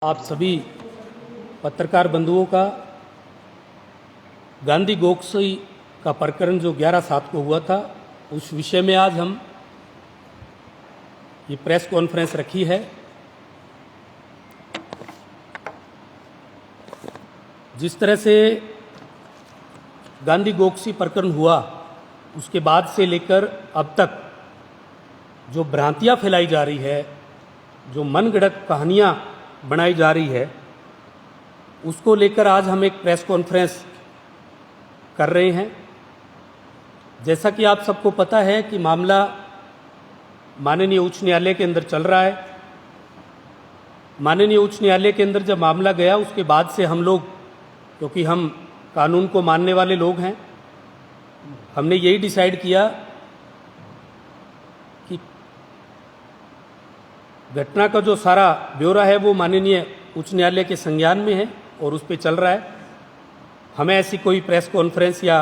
आप सभी पत्रकार बंधुओं का गांधी गोडसे का प्रकरण जो 11/7 को हुआ था, उस विषय में आज हम ये प्रेस कॉन्फ्रेंस रखी है। जिस तरह से गांधी गोडसे प्रकरण हुआ, उसके बाद से लेकर अब तक जो भ्रांतियां फैलाई जा रही है, जो मनगढ़ंत कहानियां बनाई जा रही है, उसको लेकर आज हम एक प्रेस कॉन्फ्रेंस कर रहे हैं। जैसा कि आप सबको पता है कि मामला माननीय उच्च न्यायालय के अंदर चल रहा है। माननीय उच्च न्यायालय के अंदर जब मामला गया, उसके बाद से हम लोग, क्योंकि हम कानून को मानने वाले लोग हैं, हमने यही डिसाइड किया कि घटना का जो सारा ब्यौरा है वो माननीय उच्च न्यायालय के संज्ञान में है और उस पर चल रहा है। हमें ऐसी कोई प्रेस कॉन्फ्रेंस या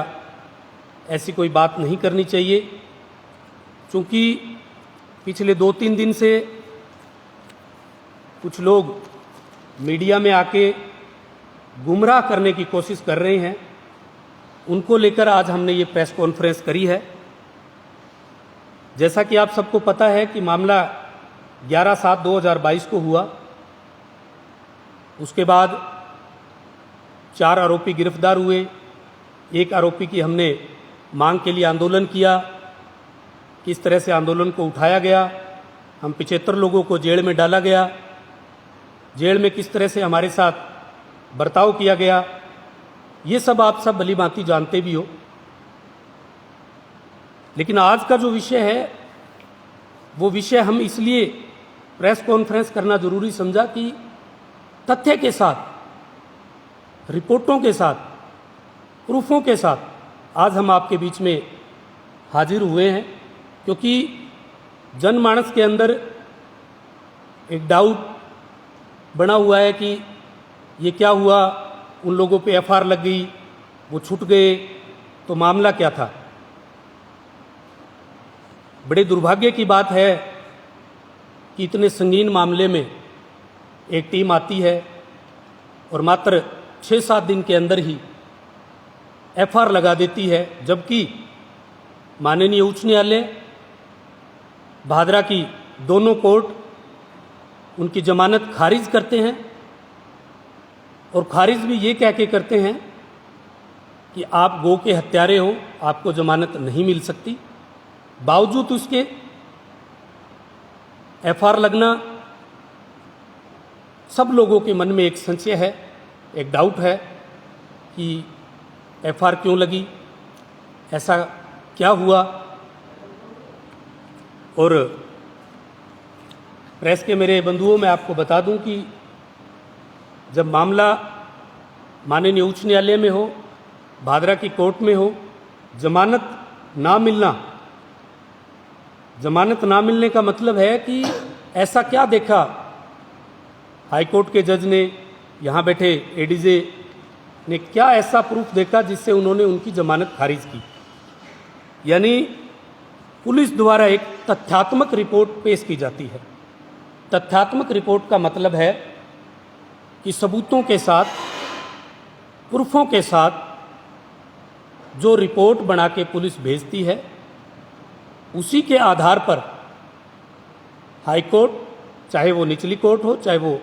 ऐसी कोई बात नहीं करनी चाहिए, क्योंकि पिछले 2-3 दिन से कुछ लोग मीडिया में आके गुमराह करने की कोशिश कर रहे हैं। उनको लेकर आज हमने ये प्रेस कॉन्फ्रेंस करी है। जैसा कि आप सबको पता है कि मामला 11/7/2022 को हुआ। उसके बाद 4 आरोपी गिरफ्तार हुए। एक आरोपी की हमने मांग के लिए आंदोलन किया। किस तरह से आंदोलन को उठाया गया, हम 75 लोगों को जेल में डाला गया, जेल में किस तरह से हमारे साथ बर्ताव किया गया, ये सब आप सब भली भांति जानते भी हो। लेकिन आज का जो विषय है, वो विषय हम इसलिए प्रेस कॉन्फ्रेंस करना जरूरी समझा कि तथ्य के साथ, रिपोर्टों के साथ, प्रूफों के साथ आज हम आपके बीच में हाजिर हुए हैं। क्योंकि जनमानस के अंदर एक डाउट बना हुआ है कि ये क्या हुआ, उन लोगों पे एफआईआर लग गई, वो छूट गए, तो मामला क्या था। बड़े दुर्भाग्य की बात है कि इतने संगीन मामले में एक टीम आती है और मात्र 6-7 दिन के अंदर ही एफआईआर लगा देती है, जबकि माननीय उच्च न्यायालय, भादरा की दोनों कोर्ट उनकी जमानत खारिज करते हैं और खारिज भी ये कह के करते हैं कि आप गो के हत्यारे हो, आपको जमानत नहीं मिल सकती। बावजूद उसके एफआईआर लगना, सब लोगों के मन में एक संशय है, एक डाउट है कि एफआईआर क्यों लगी, ऐसा क्या हुआ। और प्रेस के मेरे बंधुओं, मैं आपको बता दूं कि जब मामला माननीय उच्च न्यायालय में हो, भादरा की कोर्ट में हो, जमानत ना मिलने का मतलब है कि ऐसा क्या देखा हाईकोर्ट के जज ने, यहाँ बैठे एडीजे ने क्या ऐसा प्रूफ देखा जिससे उन्होंने उनकी जमानत खारिज की। यानी पुलिस द्वारा एक तथ्यात्मक रिपोर्ट पेश की जाती है। तथ्यात्मक रिपोर्ट का मतलब है कि सबूतों के साथ, प्रूफों के साथ जो रिपोर्ट बना के पुलिस भेजती है, उसी के आधार पर हाईकोर्ट, चाहे वो निचली कोर्ट हो, चाहे वो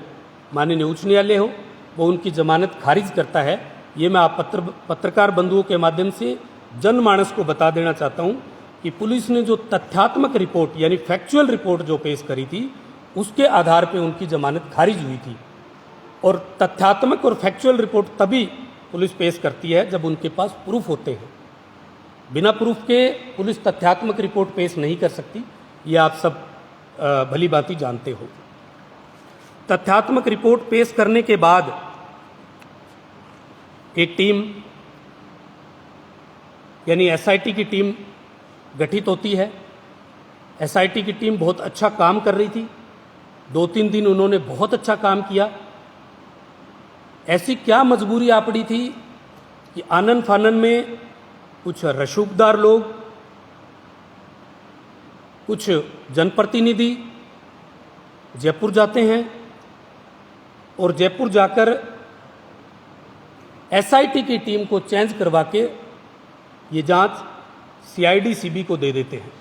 माननीय उच्च न्यायालय हो, वो उनकी जमानत खारिज करता है। ये मैं आप पत्रकार बंधुओं के माध्यम से जनमानस को बता देना चाहता हूँ कि पुलिस ने जो तथ्यात्मक रिपोर्ट, यानी फैक्चुअल रिपोर्ट जो पेश करी थी, उसके आधार पर उनकी जमानत खारिज हुई थी। और तथ्यात्मक और फैक्चुअल रिपोर्ट तभी पुलिस पेश करती है जब उनके पास प्रूफ होते हैं। बिना प्रूफ के पुलिस तथ्यात्मक रिपोर्ट पेश नहीं कर सकती, ये आप सब भली भांति जानते हो। तथ्यात्मक रिपोर्ट पेश करने के बाद एक टीम, यानी एसआईटी की टीम गठित होती है। एसआईटी की टीम बहुत अच्छा काम कर रही थी। 2-3 दिन उन्होंने बहुत अच्छा काम किया। ऐसी क्या मजबूरी आ पड़ी थी कि आनन फानन में कुछ रसूखदार लोग, कुछ जनप्रतिनिधि जयपुर जाते हैं और जयपुर जाकर एसआईटी की टीम को चेंज करवा के ये जांच सीआईडी सीबी को दे देते हैं।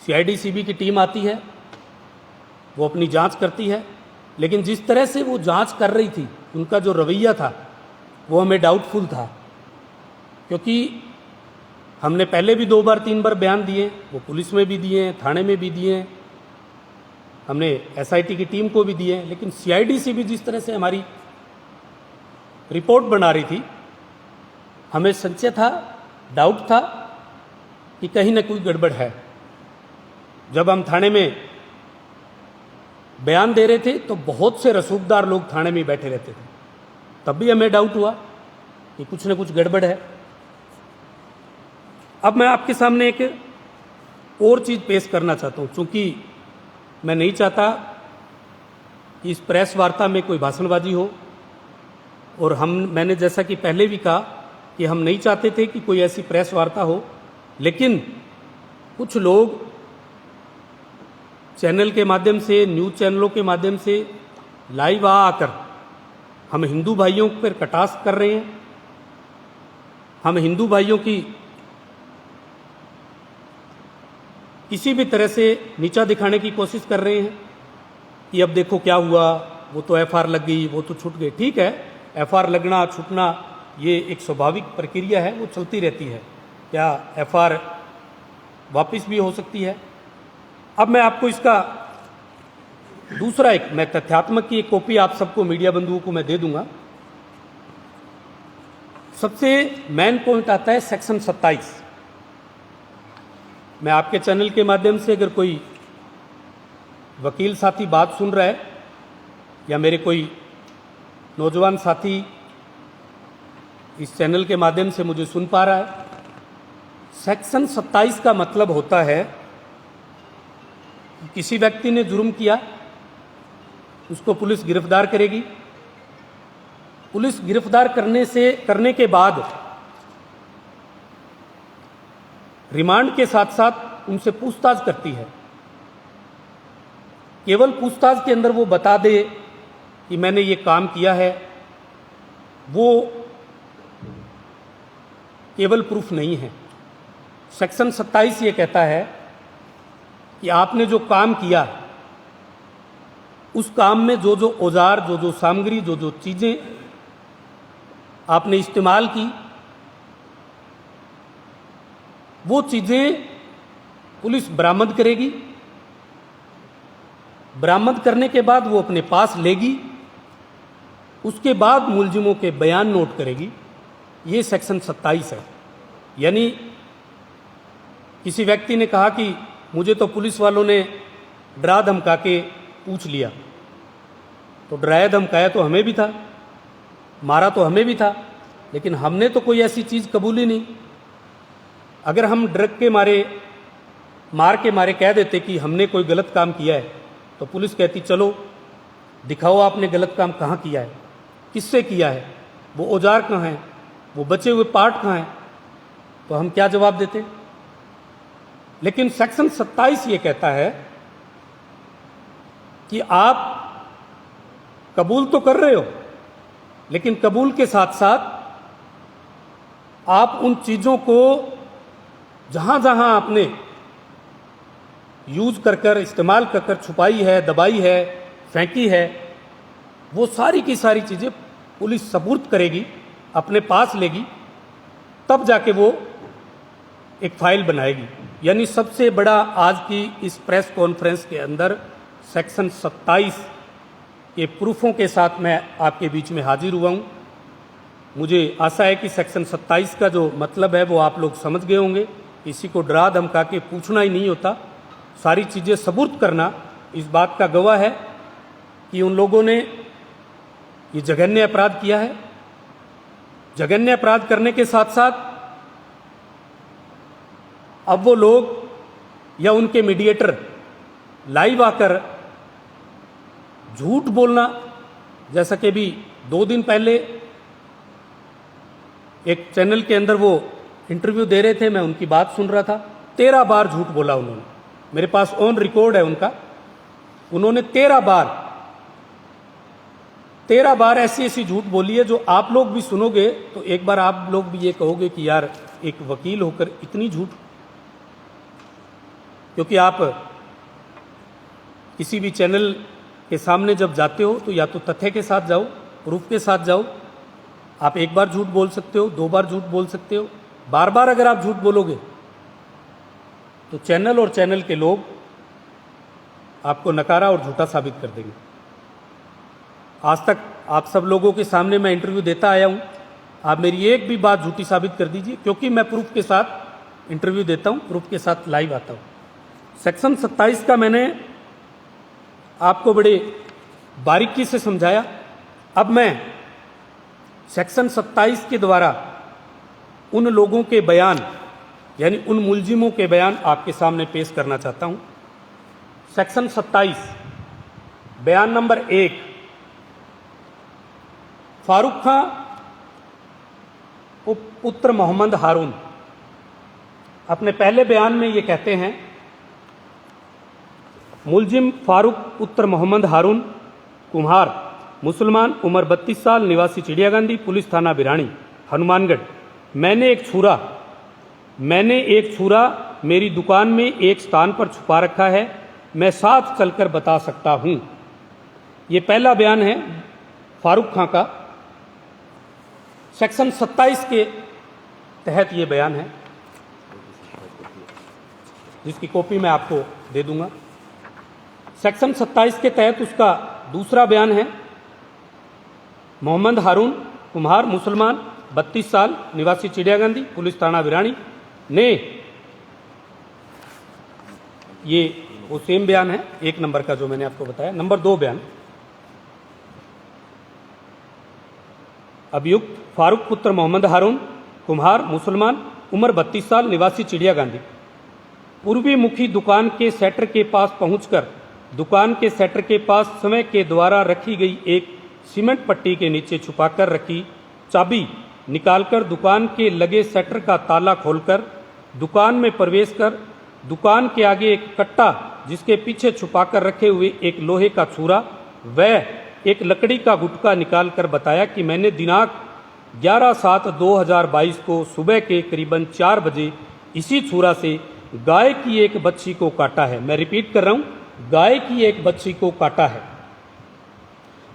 सीआईडी सीबी की टीम आती है, वो अपनी जांच करती है, लेकिन जिस तरह से वो जांच कर रही थी, उनका जो रवैया था वो हमें डाउटफुल था, क्योंकि हमने पहले भी 2 बार 3 बार बयान दिए, वो पुलिस में भी दिए हैं, थाने में भी दिए हैं, हमने एसआईटी की टीम को भी दिए हैं, लेकिन सीआईडी सीबी जिस तरह से हमारी रिपोर्ट बना रही थी, हमें संशय था, डाउट था कि कहीं ना कोई गड़बड़ है। जब हम थाने में बयान दे रहे थे तो बहुत से रसूखदार लोग थाने में बैठे रहते थे, तब भी हमें डाउट हुआ कि कुछ न कुछ गड़बड़ है। अब मैं आपके सामने एक और चीज़ पेश करना चाहता हूँ, चूँकि मैं नहीं चाहता कि इस प्रेस वार्ता में कोई भाषणबाजी हो, और मैंने जैसा कि पहले भी कहा कि हम नहीं चाहते थे कि कोई ऐसी प्रेस वार्ता हो, लेकिन कुछ लोग चैनल के माध्यम से, न्यूज़ चैनलों के माध्यम से लाइव आकर हम हिंदू भाइयों पर कटाक्ष कर रहे हैं, हम हिंदू भाइयों की किसी भी तरह से नीचा दिखाने की कोशिश कर रहे हैं कि अब देखो क्या हुआ, वो तो एफआईआर लग गई, वो तो छूट गए। ठीक है, एफआईआर लगना छूटना ये एक स्वाभाविक प्रक्रिया है, वो चलती रहती है। क्या एफआईआर वापस भी हो सकती है? अब मैं आपको इसका दूसरा मैं तथ्यात्मक की एक कॉपी आप सबको, मीडिया बंधुओं को मैं दे दूंगा। सबसे मेन पॉइंट आता है सेक्शन 27। मैं आपके चैनल के माध्यम से, अगर कोई वकील साथी बात सुन रहा है या मेरे कोई नौजवान साथी इस चैनल के माध्यम से मुझे सुन पा रहा है, सेक्शन 27 का मतलब होता है कि किसी व्यक्ति ने जुर्म किया, उसको पुलिस गिरफ्तार करेगी। पुलिस गिरफ्तार करने के बाद रिमांड के साथ साथ उनसे पूछताछ करती है। केवल पूछताछ के अंदर वो बता दे कि मैंने ये काम किया है, वो केवल प्रूफ नहीं है। सेक्शन 27 ये कहता है कि आपने जो काम किया, उस काम में जो जो औजार, जो जो सामग्री, जो जो चीज़ें आपने इस्तेमाल की, वो चीज़ें पुलिस बरामद करेगी। बरामद करने के बाद वो अपने पास लेगी, उसके बाद मुलजिमों के बयान नोट करेगी। ये सेक्शन 27 है। यानी किसी व्यक्ति ने कहा कि मुझे तो पुलिस वालों ने डरा धमका के पूछ लिया, तो डराया धमकाया तो हमें भी था, मारा तो हमें भी था, लेकिन हमने तो कोई ऐसी चीज़ कबूली नहीं। अगर हम डर के मारे, मार के मारे कह देते कि हमने कोई गलत काम किया है, तो पुलिस कहती चलो दिखाओ आपने गलत काम कहाँ किया है, किससे किया है, वो औजार कहाँ हैं, वो बचे हुए पार्ट कहाँ हैं, तो हम क्या जवाब देते। लेकिन सेक्शन 27 ये कहता है कि आप कबूल तो कर रहे हो, लेकिन कबूल के साथ साथ आप उन चीज़ों को जहाँ जहाँ आपने यूज कर इस्तेमाल कर छुपाई है, दबाई है, फेंकी है, वो सारी की सारी चीज़ें पुलिस सबूत करेगी, अपने पास लेगी, तब जाके वो एक फाइल बनाएगी। यानी सबसे बड़ा आज की इस प्रेस कॉन्फ्रेंस के अंदर सेक्शन 27 के प्रूफों के साथ मैं आपके बीच में हाजिर हुआ हूँ। मुझे आशा है कि सेक्शन 27 का जो मतलब है वो आप लोग समझ गए होंगे। किसी को डरा धमका के पूछना ही नहीं होता, सारी चीज़ें सबूत करना इस बात का गवाह है कि उन लोगों ने ये जघन्य अपराध किया है। जघन्य अपराध करने के साथ साथ अब वो लोग या उनके मीडिएटर लाइव आकर झूठ बोलना, जैसा कि भी 2 दिन पहले एक चैनल के अंदर वो इंटरव्यू दे रहे थे, मैं उनकी बात सुन रहा था, 13 बार झूठ बोला उन्होंने। मेरे पास ऑन रिकॉर्ड है उनका। उन्होंने 13 बार 13 बार ऐसी ऐसी झूठ बोली है जो आप लोग भी सुनोगे तो एक बार आप लोग भी ये कहोगे कि यार एक वकील होकर इतनी झूठ। क्योंकि आप किसी भी चैनल के सामने जब जाते हो तो या तो तथ्य के साथ जाओ, प्रूफ के साथ जाओ। आप एक बार झूठ बोल सकते हो, 2 बार झूठ बोल सकते हो, बार बार अगर आप झूठ बोलोगे तो चैनल और चैनल के लोग आपको नकारा और झूठा साबित कर देंगे। आज तक आप सब लोगों के सामने मैं इंटरव्यू देता आया हूं, आप मेरी एक भी बात झूठी साबित कर दीजिए, क्योंकि मैं प्रूफ के साथ इंटरव्यू देता हूं, प्रूफ के साथ लाइव आता हूं। सेक्शन 27 का मैंने आपको बड़े बारीकी से समझाया। अब मैं सेक्शन 27 के द्वारा उन लोगों के बयान यानी उन मुलजिमों के बयान आपके सामने पेश करना चाहता हूं। सेक्शन 27 बयान नंबर 1, फारूक खां पुत्र मोहम्मद हारून अपने पहले बयान में ये कहते हैं, मुलजिम फारूक पुत्र मोहम्मद हारून कुम्हार, मुसलमान, उम्र 32 साल, निवासी चिड़ियागांधी, पुलिस थाना बिरानी, हनुमानगढ़। मैंने एक छुरा मेरी दुकान में एक स्थान पर छुपा रखा है, मैं साथ चलकर बता सकता हूं। ये पहला बयान है फारूक खां का। सेक्शन 27 के तहत ये बयान है, जिसकी कॉपी मैं आपको दे दूंगा। सेक्शन 27 के तहत उसका दूसरा बयान है, मोहम्मद हारून कुम्हार, मुसलमान, 32 साल, निवासी चिड़ियागांधी, पुलिस थाना बिरानी ने, ये वो सेम बयान है 1 नंबर का जो मैंने आपको बताया। नंबर 2 बयान, अभियुक्त फारूक पुत्र मोहम्मद हारून कुम्हार, मुसलमान, उम्र 32 साल, निवासी चिड़ियागांधी, पूर्वी मुखी दुकान के सेटर के पास पहुंचकर दुकान के सेटर के पास समय के द्वारा रखी गई एक सीमेंट पट्टी के नीचे छुपाकर रखी चाबी निकालकर दुकान के लगे सेटर का ताला खोलकर दुकान में प्रवेश कर दुकान के आगे एक कट्टा जिसके पीछे छुपाकर रखे हुए एक लोहे का छुरा व एक लकड़ी का गुटका निकालकर बताया कि मैंने दिनांक 11/7/2022 को सुबह के करीबन 4 बजे इसी छुरा से गाय की एक बच्ची को काटा है। मैं रिपीट कर रहा हूं, गाय की एक बच्ची को काटा है।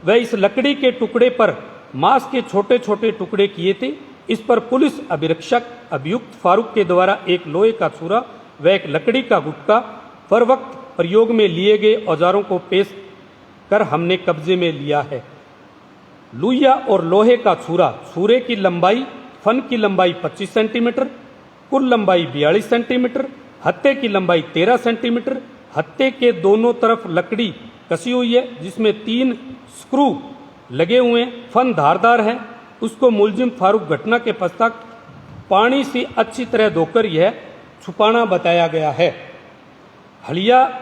वह इस लकड़ी के टुकड़े पर मांस के छोटे छोटे टुकड़े किए थे। इस पर पुलिस अभिरक्षक अभियुक्त फारूक के द्वारा एक लोहे का छुरा व एक लकड़ी का गुटका पर वक्त प्रयोग में लिए गए औजारों को पेश कर हमने कब्जे में लिया है। लुइया और लोहे का छुरा, छुरे की लंबाई, फन की लंबाई 25 सेंटीमीटर, कुल लंबाई 42 सेंटीमीटर, हत्थे की लंबाई 13 सेंटीमीटर, हत्थे के दोनों तरफ लकड़ी कसी हुई है जिसमें 3 स्क्रू लगे हुए, फन धारदार है। उसको मुलजिम फारूक घटना के पश्चात पानी से अच्छी तरह धोकर यह छुपाना बताया गया है। हलिया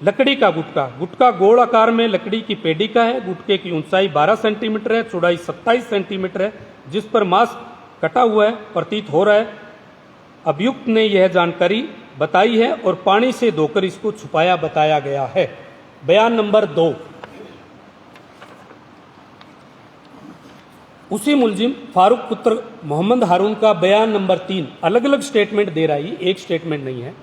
लकड़ी का गुटका गोल आकार में लकड़ी की पेड़ी का है। गुटके की ऊंचाई 12 सेंटीमीटर है, चौड़ाई 27 सेंटीमीटर है, जिस पर मांस कटा हुआ है प्रतीत हो रहा है। अभियुक्त ने यह जानकारी बताई है और पानी से धोकर इसको छुपाया बताया गया है। बयान नंबर 2, उसी मुलजिम फारूक पुत्र मोहम्मद हारून का बयान नंबर 3 अलग अलग स्टेटमेंट दे रहा है, एक स्टेटमेंट नहीं है।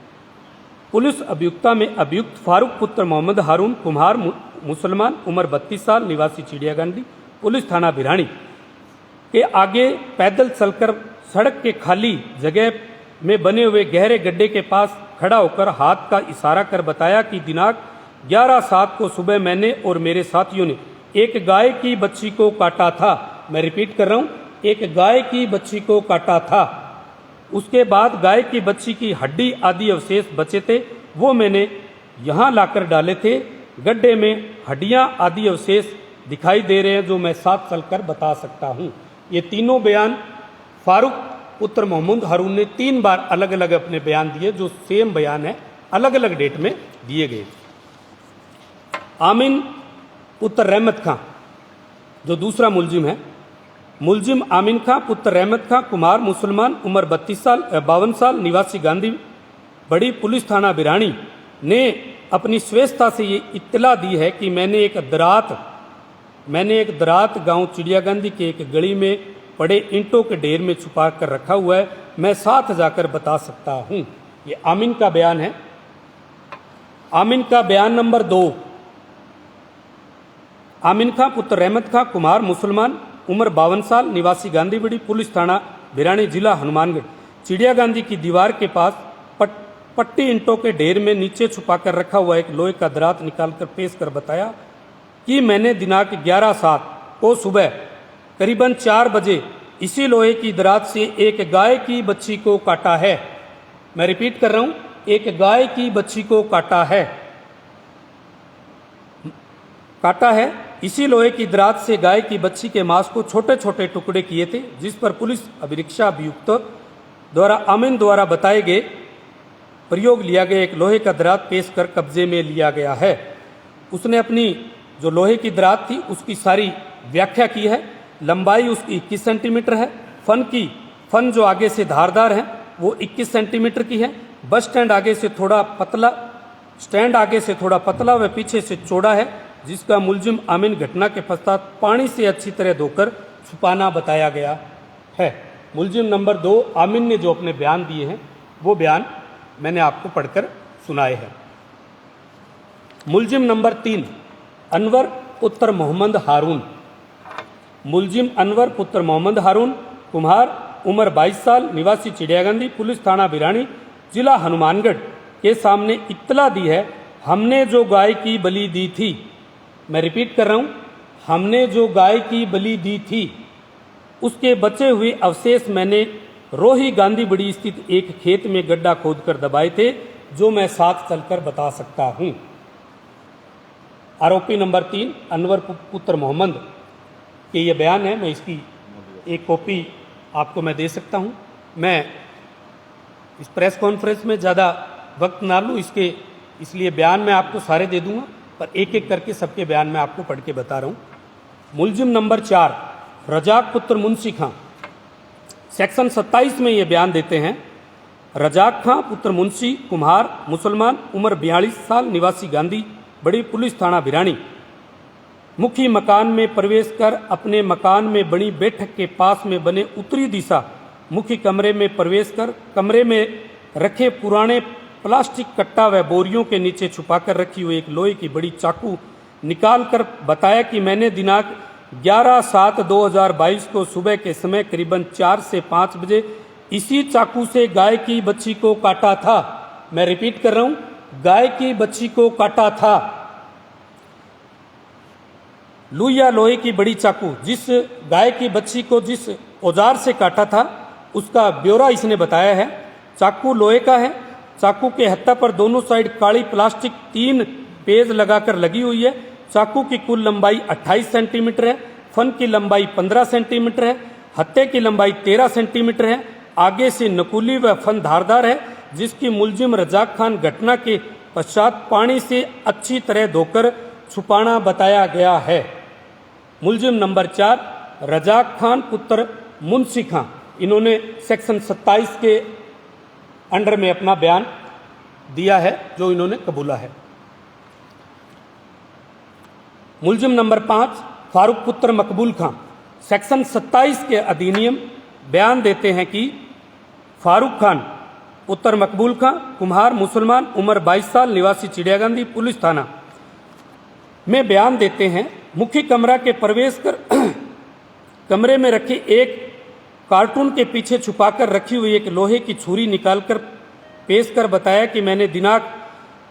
पुलिस अभियुक्ता में अभियुक्त फारूक पुत्र मोहम्मद हारून कुम्हार, मुसलमान, उम्र 32 साल, निवासी चिड़ियागांधी, पुलिस थाना बिरानी के आगे पैदल चलकर सड़क के खाली जगह में बने हुए गहरे गड्ढे के पास खड़ा होकर हाथ का इशारा कर बताया कि दिनांक 11/7 को सुबह मैंने और मेरे साथियों ने एक गाय की बच्ची को काटा था। मैं रिपीट कर रहा हूं, एक गाय की बच्ची को काटा था। उसके बाद गाय की बच्ची की हड्डी आदि अवशेष बचे थे, वो मैंने यहां लाकर डाले थे। गड्ढे में हड्डियां आदि अवशेष दिखाई दे रहे हैं जो मैं साथ चलकर बता सकता हूं। ये तीनों बयान फारूक पुत्र मोहम्मद हारून ने 3 बार अलग अलग अपने बयान दिए, जो सेम बयान है, अलग अलग डेट में दिए गए। आमीन पुत्र रहमत खां जो दूसरा मुलजिम है, मुलजिम आमीन खां पुत्र रहमत खां कुमार, मुसलमान, उम्र 52 साल, निवासी गांधी बड़ी, पुलिस थाना बिरानी ने अपनी स्वेच्छा से ये इत्तला दी है कि मैंने एक दरात मैंने एक दरात गांव चिड़ियागंदी के एक गली में पड़े ईंटों के ढेर में छुपा कर रखा हुआ है, मैं साथ जाकर बता सकता हूं। ये आमिन का बयान है। आमिन का बयान नंबर 2। आमिन खां पुत्र रहमत खां, कुम्हार, मुसलमान, उम्र 52 साल, निवासी गांधीबड़ी, पुलिस थाना भिरानी, जिला हनुमानगढ़। चिड़ियागंदी की दीवार के पास पट्टी ईंटों के ढेर में नीचे छुपा कर रखा हुआ एक लोहे का दरात निकालकर पेश कर बताया कि मैंने दिनांक 11/7 को सुबह करीबन 4 बजे इसी लोहे की दरात से एक गाय की बच्ची को काटा है। मैं रिपीट कर रहा हूं, एक गाय की बच्ची को काटा है। इसी लोहे की दरात से गाय की बच्ची के मांस को छोटे छोटे टुकड़े किए थे, जिस पर पुलिस अभिरक्षा अभियुक्त द्वारा आमिन द्वारा बताए गए प्रयोग लिया गया एक लोहे का दरात पेश कर कब्जे में लिया गया है। उसने अपनी जो लोहे की दरात थी उसकी सारी व्याख्या की है। लंबाई उसकी 21 सेंटीमीटर है। फन जो आगे से धारदार है वो 21 सेंटीमीटर की है। बस स्टैंड आगे से थोड़ा पतला व पीछे से चौड़ा है, जिसका मुलजिम आमिन घटना के पश्चात पानी से अच्छी तरह धोकर छुपाना बताया गया है। मुलजिम नंबर 2 आमिन ने जो अपने बयान दिए हैं वो बयान मैंने आपको पढ़कर सुनाए हैं। मुलजिम नंबर 3 अनवर पुत्र मोहम्मद हारून। मुलजिम अनवर पुत्र मोहम्मद हारून, कुम्हार, उम्र 22 साल, निवासी चिड़ियागंदी, पुलिस थाना भिरानी, जिला हनुमानगढ़ के सामने इत्तला दी है, हमने जो गाय की बलि दी थी। मैं रिपीट कर रहा हूं, हमने जो गाय की बलि दी थी उसके बचे हुए अवशेष मैंने रोही गांधीबड़ी स्थित एक खेत में गड्ढा खोदकर दबाए थे, जो मैं साथ चलकर बता सकता हूं। आरोपी नंबर 3 अनवर पुत्र मोहम्मद के ये बयान है। मैं इसकी एक कॉपी आपको मैं दे सकता हूं। मैं इस प्रेस कॉन्फ्रेंस में ज़्यादा वक्त ना लूँ इसलिए बयान मैं आपको सारे दे दूंगा, पर एक एक करके सबके बयान मैं आपको पढ़ के बता रहा हूँ। मुलजिम नंबर 4 रजाक पुत्र मुंशी खां, सेक्शन 27 में ये बयान देते हैं। रजाक खां पुत्र मुंशी, कुम्हार, मुसलमान, उम्र 42 साल, निवासी गांधी बड़ी, पुलिस थाना भिरानी, मुखी मकान में प्रवेश कर अपने मकान में बनी बैठक के पास में बने उत्तरी दिशा मुखी कमरे में प्रवेश कर कमरे में रखे पुराने प्लास्टिक कट्टा व बोरियों के नीचे छुपाकर रखी हुई एक लोहे की बड़ी चाकू निकालकर बताया कि मैंने दिनांक 11/7/2022 को सुबह के समय करीबन 4 से 5 बजे इसी चाकू से गाय की बच्ची को काटा था। मैं रिपीट कर रहा हूं, गाय की बच्ची को काटा था। लुइया लोहे की बड़ी चाकू, जिस गाय की बच्ची को जिस औजार से काटा था उसका ब्यौरा इसने बताया है। चाकू लोहे का है। चाकू के हत्था पर दोनों साइड काली प्लास्टिक 3 पेज लगाकर लगी हुई है। चाकू की कुल लंबाई 28 सेंटीमीटर है। फन की लंबाई 15 सेंटीमीटर है। हत्थे की लंबाई 13 सेंटीमीटर है। आगे से नकुली व फन धारदार है, जिसकी मुलजिम रजाक खान घटना के पश्चात पानी से अच्छी तरह धोकर छुपाना बताया गया है। मुलजिम नंबर 4 रजाक खान पुत्र मुंशी खां, इन्होंने सेक्शन 27 के अंडर में अपना बयान दिया है, जो इन्होंने कबूला है। मुलजिम नंबर 5 फारूक पुत्र मकबूल खां, सेक्शन 27 के अधिनियम बयान देते हैं कि फारूक खान पुत्र मकबूल खां, कुम्हार, मुसलमान, उम्र 22 साल, निवासी चिड़ियागंदी, पुलिस थाना में बयान देते हैं। मुख्य कमरा के प्रवेश कर कमरे में रखे एक कार्टून के पीछे छुपाकर रखी हुई एक लोहे की छुरी निकालकर पेश कर बताया कि मैंने दिनांक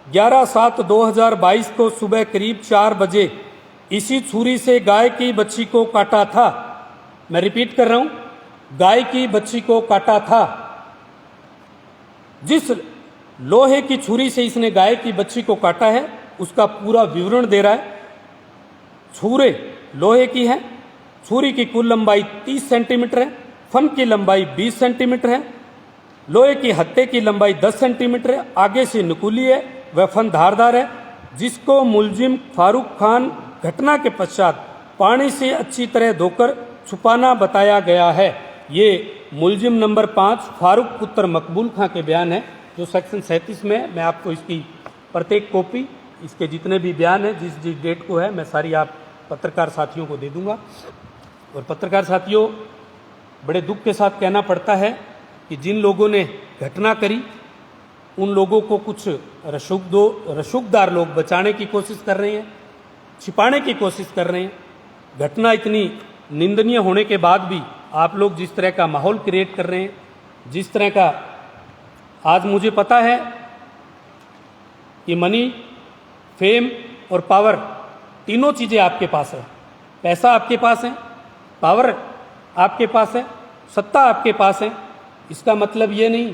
11/7/2022 को सुबह करीब 4 बजे इसी छुरी से गाय की बच्ची को काटा था। मैं रिपीट कर रहा हूं, गाय की बच्ची को काटा था। जिस लोहे की छुरी से इसने गाय की बच्ची को काटा है उसका पूरा विवरण दे रहा है। छुरे लोहे की है। छुरी की कुल लंबाई 30 सेंटीमीटर है। फन की लंबाई 20 सेंटीमीटर है। लोहे की हत्थे की लंबाई 10 सेंटीमीटर है। आगे से नुकीली है व फन धारदार है, जिसको मुलजिम फारूक खान घटना के पश्चात पानी से अच्छी तरह धोकर छुपाना बताया गया है। ये मुलजिम नंबर 5 फारूक पुत्र मकबूल खां के बयान है, जो सेक्शन 37 में है। मैं आपको इसकी प्रत्येक कॉपी, इसके जितने भी बयान है जिस जिस डेट को है, मैं सारी आप पत्रकार साथियों को दे दूंगा। और पत्रकार साथियों, बड़े दुख के साथ कहना पड़ता है कि जिन लोगों ने घटना करी उन लोगों को कुछ रसूखदार लोग बचाने की कोशिश कर रहे हैं, छिपाने की कोशिश कर रहे हैं। घटना इतनी निंदनीय होने के बाद भी आप लोग जिस तरह का माहौल क्रिएट कर रहे हैं, जिस तरह का, आज मुझे पता है कि मनी, फेम और पावर तीनों चीज़ें आपके पास है। पैसा आपके पास है, पावर आपके पास है, सत्ता आपके पास है। इसका मतलब ये नहीं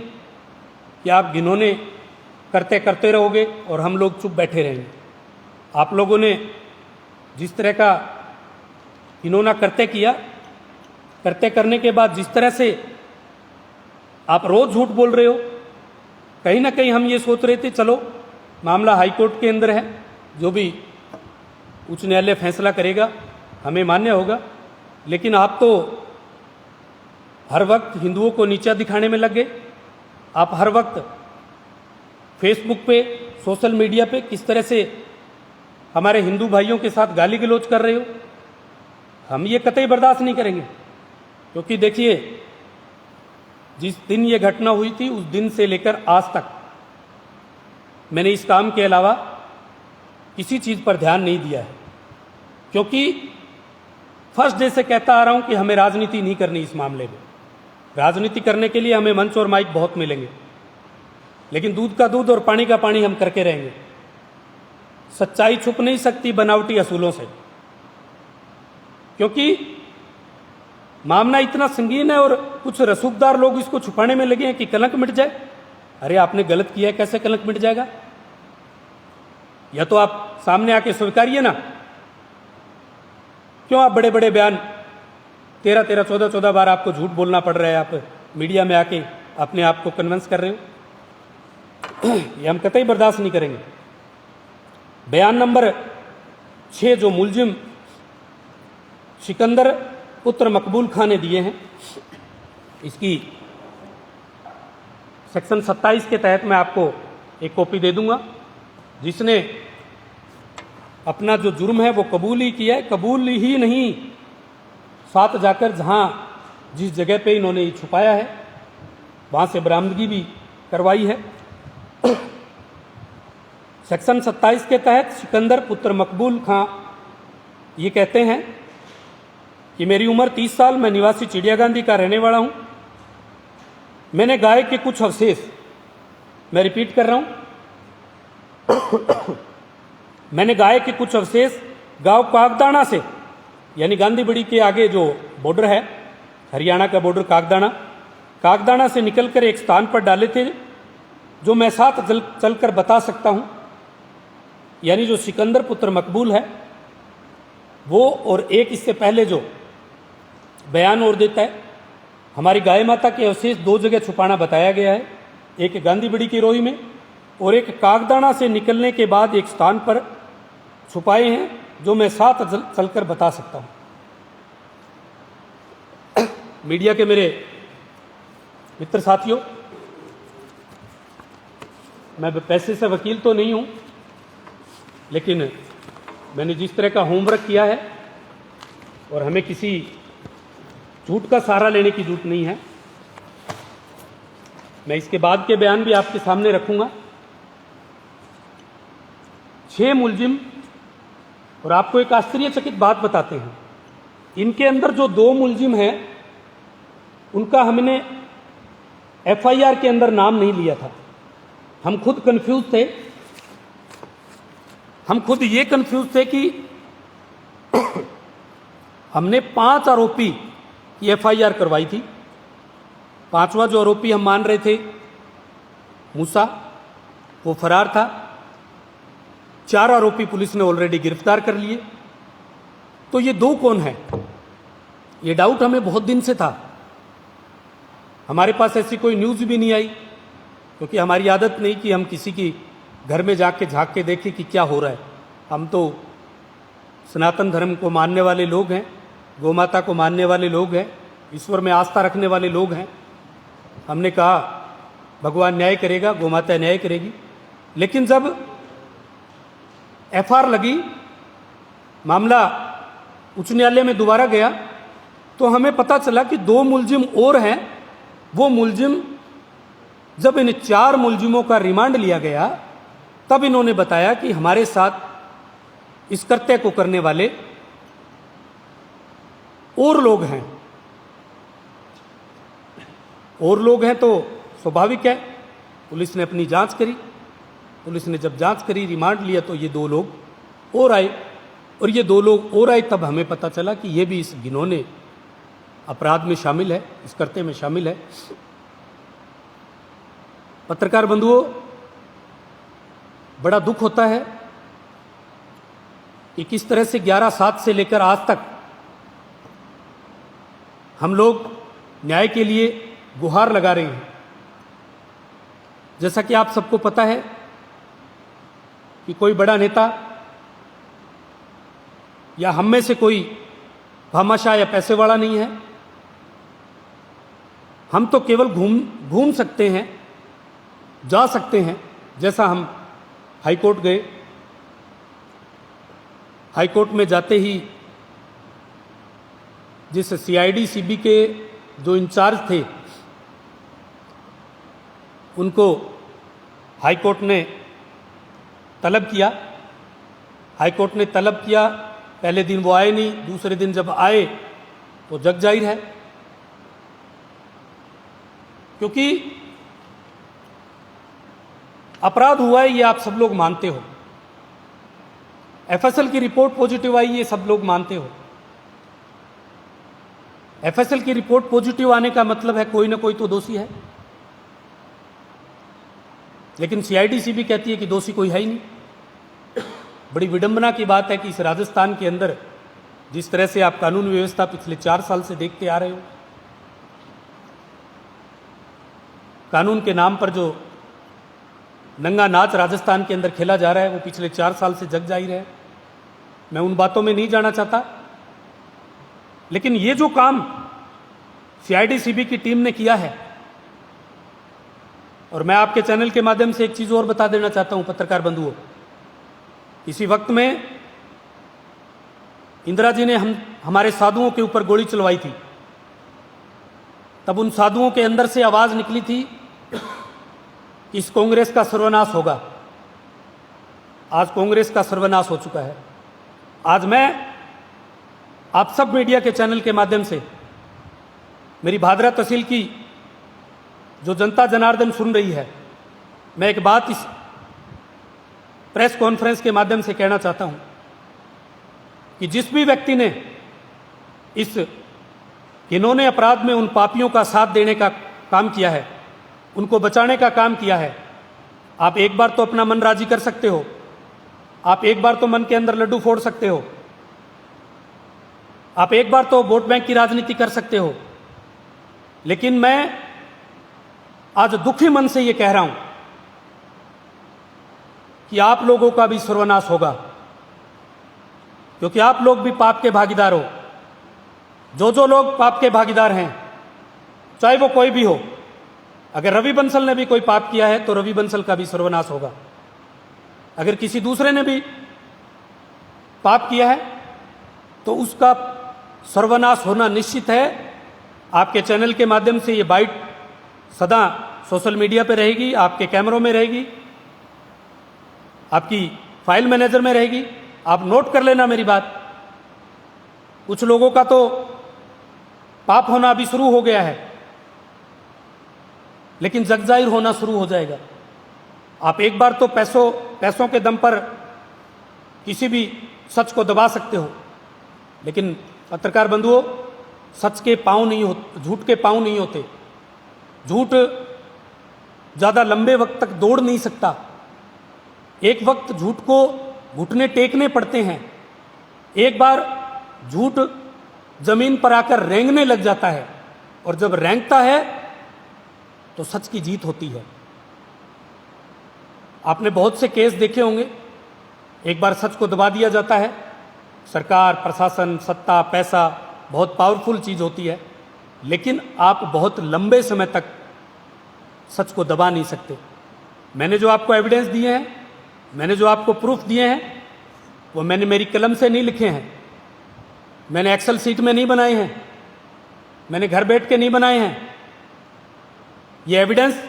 कि आप घिनौने करते करते रहोगे और हम लोग चुप बैठे रहेंगे। आप लोगों ने जिस तरह का घिनौना करते करने के बाद जिस तरह से आप रोज झूठ बोल रहे हो, कहीं ना कहीं हम ये सोच रहे थे चलो मामला हाई कोर्ट के अंदर है, जो भी उच्च न्यायालय फैसला करेगा हमें मान्य होगा। लेकिन आप तो हर वक्त हिंदुओं को नीचा दिखाने में लग गए। आप हर वक्त फेसबुक पे, सोशल मीडिया पे किस तरह से हमारे हिंदू भाइयों के साथ गाली गलौज कर रहे हो। हम ये कतई बर्दाश्त नहीं करेंगे, क्योंकि देखिए जिस दिन ये घटना हुई थी उस दिन से लेकर आज तक मैंने इस काम के अलावा किसी चीज़ पर ध्यान नहीं दिया है, क्योंकि फर्स्ट डे से कहता आ रहा हूं कि हमें राजनीति नहीं करनी इस मामले में। राजनीति करने के लिए हमें मंच और माइक बहुत मिलेंगे, लेकिन दूध का दूध और पानी का पानी हम करके रहेंगे। सच्चाई छुप नहीं सकती बनावटी असूलों से, क्योंकि मामला इतना संगीन है और कुछ रसूखदार लोग इसको छुपाने में लगे हैं कि कलंक मिट जाए। अरे आपने गलत किया है, कैसे कलंक मिट जाएगा? या तो आप सामने आके स्वीकारिए ना। क्यों आप बड़े बड़े बयान 13 14 बार आपको झूठ बोलना पड़ रहा है, आप मीडिया में आके अपने आप को कन्विंस कर रहे हो? ये हम कतई बर्दाश्त नहीं करेंगे। बयान नंबर 6 जो मुलजिम सिकंदर पुत्र मकबूल खान ने दिए हैं, इसकी सेक्शन 27 के तहत मैं आपको एक कॉपी दे दूंगा, जिसने अपना जो जुर्म है वो कबूल ही किया है। कबूल ही नहीं, साथ जाकर जिस जगह पे इन्होंने ये छुपाया है वहां से बरामदगी भी करवाई है। सेक्शन 27 के तहत सिकंदर पुत्र मकबूल खां ये कहते हैं कि मेरी उम्र 30 साल, मैं निवासी चिड़ियागांधी का रहने वाला हूं। मैंने गाय के कुछ अवशेष, मैं रिपीट कर रहा हूं, मैंने गाय के कुछ अवशेष गांव कागदाना से, यानी गांधीबड़ी के आगे जो बॉर्डर है, हरियाणा का बॉर्डर कागदाना से निकलकर एक स्थान पर डाले थे, जो मैं साथ चलकर बता सकता हूं। यानी जो सिकंदर पुत्र मकबूल है वो, और एक इससे पहले जो बयान और देता है, हमारी गाय माता के अवशेष 2 जगह छुपाना बताया गया है, एक गांधीबड़ी की रोही में और एक कागदाना से निकलने के बाद एक स्थान पर छुपाए हैं, जो मैं साथ चलकर बता सकता हूं। मीडिया के मेरे मित्र साथियों, मैं पैसे से वकील तो नहीं हूं, लेकिन मैंने जिस तरह का होमवर्क किया है, और हमें किसी झूठ का सहारा लेने की जरूरत नहीं है। मैं इसके बाद के बयान भी आपके सामने रखूंगा। 6 मुलजिम, और आपको एक आश्चर्यचकित बात बताते हैं, इनके अंदर जो 2 मुलजिम हैं उनका हमने एफआईआर के अंदर नाम नहीं लिया था। हम खुद कंफ्यूज थे, हम खुद ये कंफ्यूज थे कि हमने 5 आरोपी की एफआईआर करवाई थी। 5वां जो आरोपी हम मान रहे थे मूसा, वो फरार था। 4 आरोपी पुलिस ने ऑलरेडी गिरफ्तार कर लिए। तो ये 2 कौन है, ये डाउट हमें बहुत दिन से था। हमारे पास ऐसी कोई न्यूज़ भी नहीं आई, क्योंकि हमारी आदत नहीं कि हम किसी की घर में जाके झांक के देखें कि क्या हो रहा है। हम तो सनातन धर्म को मानने वाले लोग हैं, गौ माता को मानने वाले लोग हैं, ईश्वर में आस्था रखने वाले लोग हैं। हमने कहा भगवान न्याय करेगा, गौ माता न्याय करेगी। लेकिन जब एफआईआर लगी, मामला उच्च न्यायालय में दोबारा गया तो हमें पता चला कि 2 मुलजिम और हैं। वो मुलजिम, जब इन 4 मुलजिमों का रिमांड लिया गया तब इन्होंने बताया कि हमारे साथ इस कृत्य को करने वाले और लोग हैं। और लोग हैं तो स्वाभाविक है, पुलिस ने अपनी जांच करी। पुलिस ने जब जांच करी, रिमांड लिया, तो ये 2 लोग और आए। और ये 2 लोग और आए तब हमें पता चला कि ये भी इस घिनौने अपराध में शामिल है, इस कृत्य में शामिल है। पत्रकार बंधुओं, बड़ा दुख होता है कि किस तरह से 11/7 से लेकर आज तक हम लोग न्याय के लिए गुहार लगा रहे हैं। जैसा कि आप सबको पता है कि कोई बड़ा नेता या हम में से कोई भामाशाह या पैसे वाला नहीं है। हम तो केवल घूम सकते हैं, जा सकते हैं। जैसा हम हाईकोर्ट गए, हाईकोर्ट में जाते ही जिस CID CB के जो इंचार्ज थे उनको हाईकोर्ट ने तलब किया। हाईकोर्ट ने तलब किया, पहले दिन वो आए नहीं, दूसरे दिन जब आए तो जग जाहिर है, क्योंकि अपराध हुआ है ये आप सब लोग मानते हो। FSL की रिपोर्ट पॉजिटिव आई, ये सब लोग मानते हो। FSL की रिपोर्ट पॉजिटिव आने का मतलब है कोई ना कोई तो दोषी है, लेकिन CID CB कहती है कि दोषी कोई है ही नहीं। बड़ी विडंबना की बात है कि इस राजस्थान के अंदर जिस तरह से आप कानून व्यवस्था पिछले 4 साल से देखते आ रहे हो, कानून के नाम पर जो नंगा नाच राजस्थान के अंदर खेला जा रहा है वो पिछले 4 साल से जग जाहिर है। मैं उन बातों में नहीं जाना चाहता, लेकिन ये जो काम CID CB की टीम ने किया है, और मैं आपके चैनल के माध्यम से एक चीज और बता देना चाहता हूं पत्रकार बंधुओं, किसी वक्त में इंदिरा जी ने हमारे साधुओं के ऊपर गोली चलवाई थी, तब उन साधुओं के अंदर से आवाज निकली थी कि इस कांग्रेस का सर्वनाश होगा। आज कांग्रेस का सर्वनाश हो चुका है। आज मैं आप सब मीडिया के चैनल के माध्यम से मेरी भादरा तहसील की जो जनता जनार्दन सुन रही है, मैं एक बात इस प्रेस कॉन्फ्रेंस के माध्यम से कहना चाहता हूं कि जिस भी व्यक्ति ने इस इन्होंने अपराध में उन पापियों का साथ देने का काम किया है, उनको बचाने का काम किया है, आप एक बार तो अपना मन राजी कर सकते हो, आप एक बार तो मन के अंदर लड्डू फोड़ सकते हो, आप एक बार तो वोट बैंक की राजनीति कर सकते हो, लेकिन मैं आज दुखी मन से ये कह रहा हूं कि आप लोगों का भी सर्वनाश होगा, क्योंकि आप लोग भी पाप के भागीदार हो। जो लोग पाप के भागीदार हैं, चाहे वो कोई भी हो, अगर रवि बंसल ने भी कोई पाप किया है तो रवि बंसल का भी सर्वनाश होगा। अगर किसी दूसरे ने भी पाप किया है तो उसका सर्वनाश होना निश्चित है। आपके चैनल के माध्यम से ये बाइट सदा सोशल मीडिया पे रहेगी, आपके कैमरों में रहेगी, आपकी फाइल मैनेजर में रहेगी। आप नोट कर लेना मेरी बात। कुछ लोगों का तो पाप होना अभी शुरू हो गया है, लेकिन जगजाहिर होना शुरू हो जाएगा। आप एक बार तो पैसों के दम पर किसी भी सच को दबा सकते हो, लेकिन पत्रकार बंधुओं, सच के पांव नहीं होते, झूठ के पांव नहीं होते। झूठ ज्यादा लंबे वक्त तक दौड़ नहीं सकता। एक वक्त झूठ को घुटने टेकने पड़ते हैं। एक बार झूठ जमीन पर आकर रेंगने लग जाता है, और जब रेंगता है तो सच की जीत होती है। आपने बहुत से केस देखे होंगे, एक बार सच को दबा दिया जाता है। सरकार, प्रशासन, सत्ता, पैसा बहुत पावरफुल चीज होती है, लेकिन आप बहुत लंबे समय तक सच को दबा नहीं सकते। मैंने जो आपको एविडेंस दिए हैं, मैंने जो आपको प्रूफ दिए हैं, वो मैंने मेरी कलम से नहीं लिखे हैं। मैंने एक्सेल सीट में नहीं बनाए हैं, मैंने घर बैठ के नहीं बनाए हैं। ये एविडेंस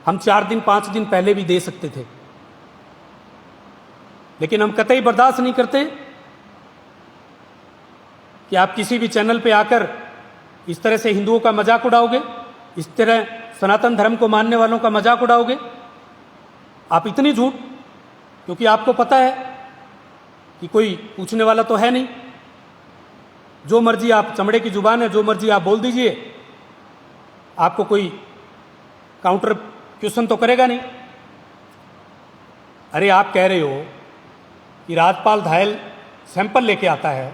हम 4 दिन 5 दिन पहले भी दे सकते थे, लेकिन हम कतई बर्दाश्त नहीं करते कि आप किसी भी चैनल पे आकर इस तरह से हिंदुओं का मजाक उड़ाओगे, इस तरह सनातन धर्म को मानने वालों का मजाक उड़ाओगे। आप इतनी झूठ, क्योंकि आपको पता है कि कोई पूछने वाला तो है नहीं, जो मर्जी आप, चमड़े की जुबान है, जो मर्जी आप बोल दीजिए, आपको कोई काउंटर क्वेश्चन तो करेगा नहीं। अरे आप कह रहे हो कि राजपाल धायल सैंपल लेके आता है,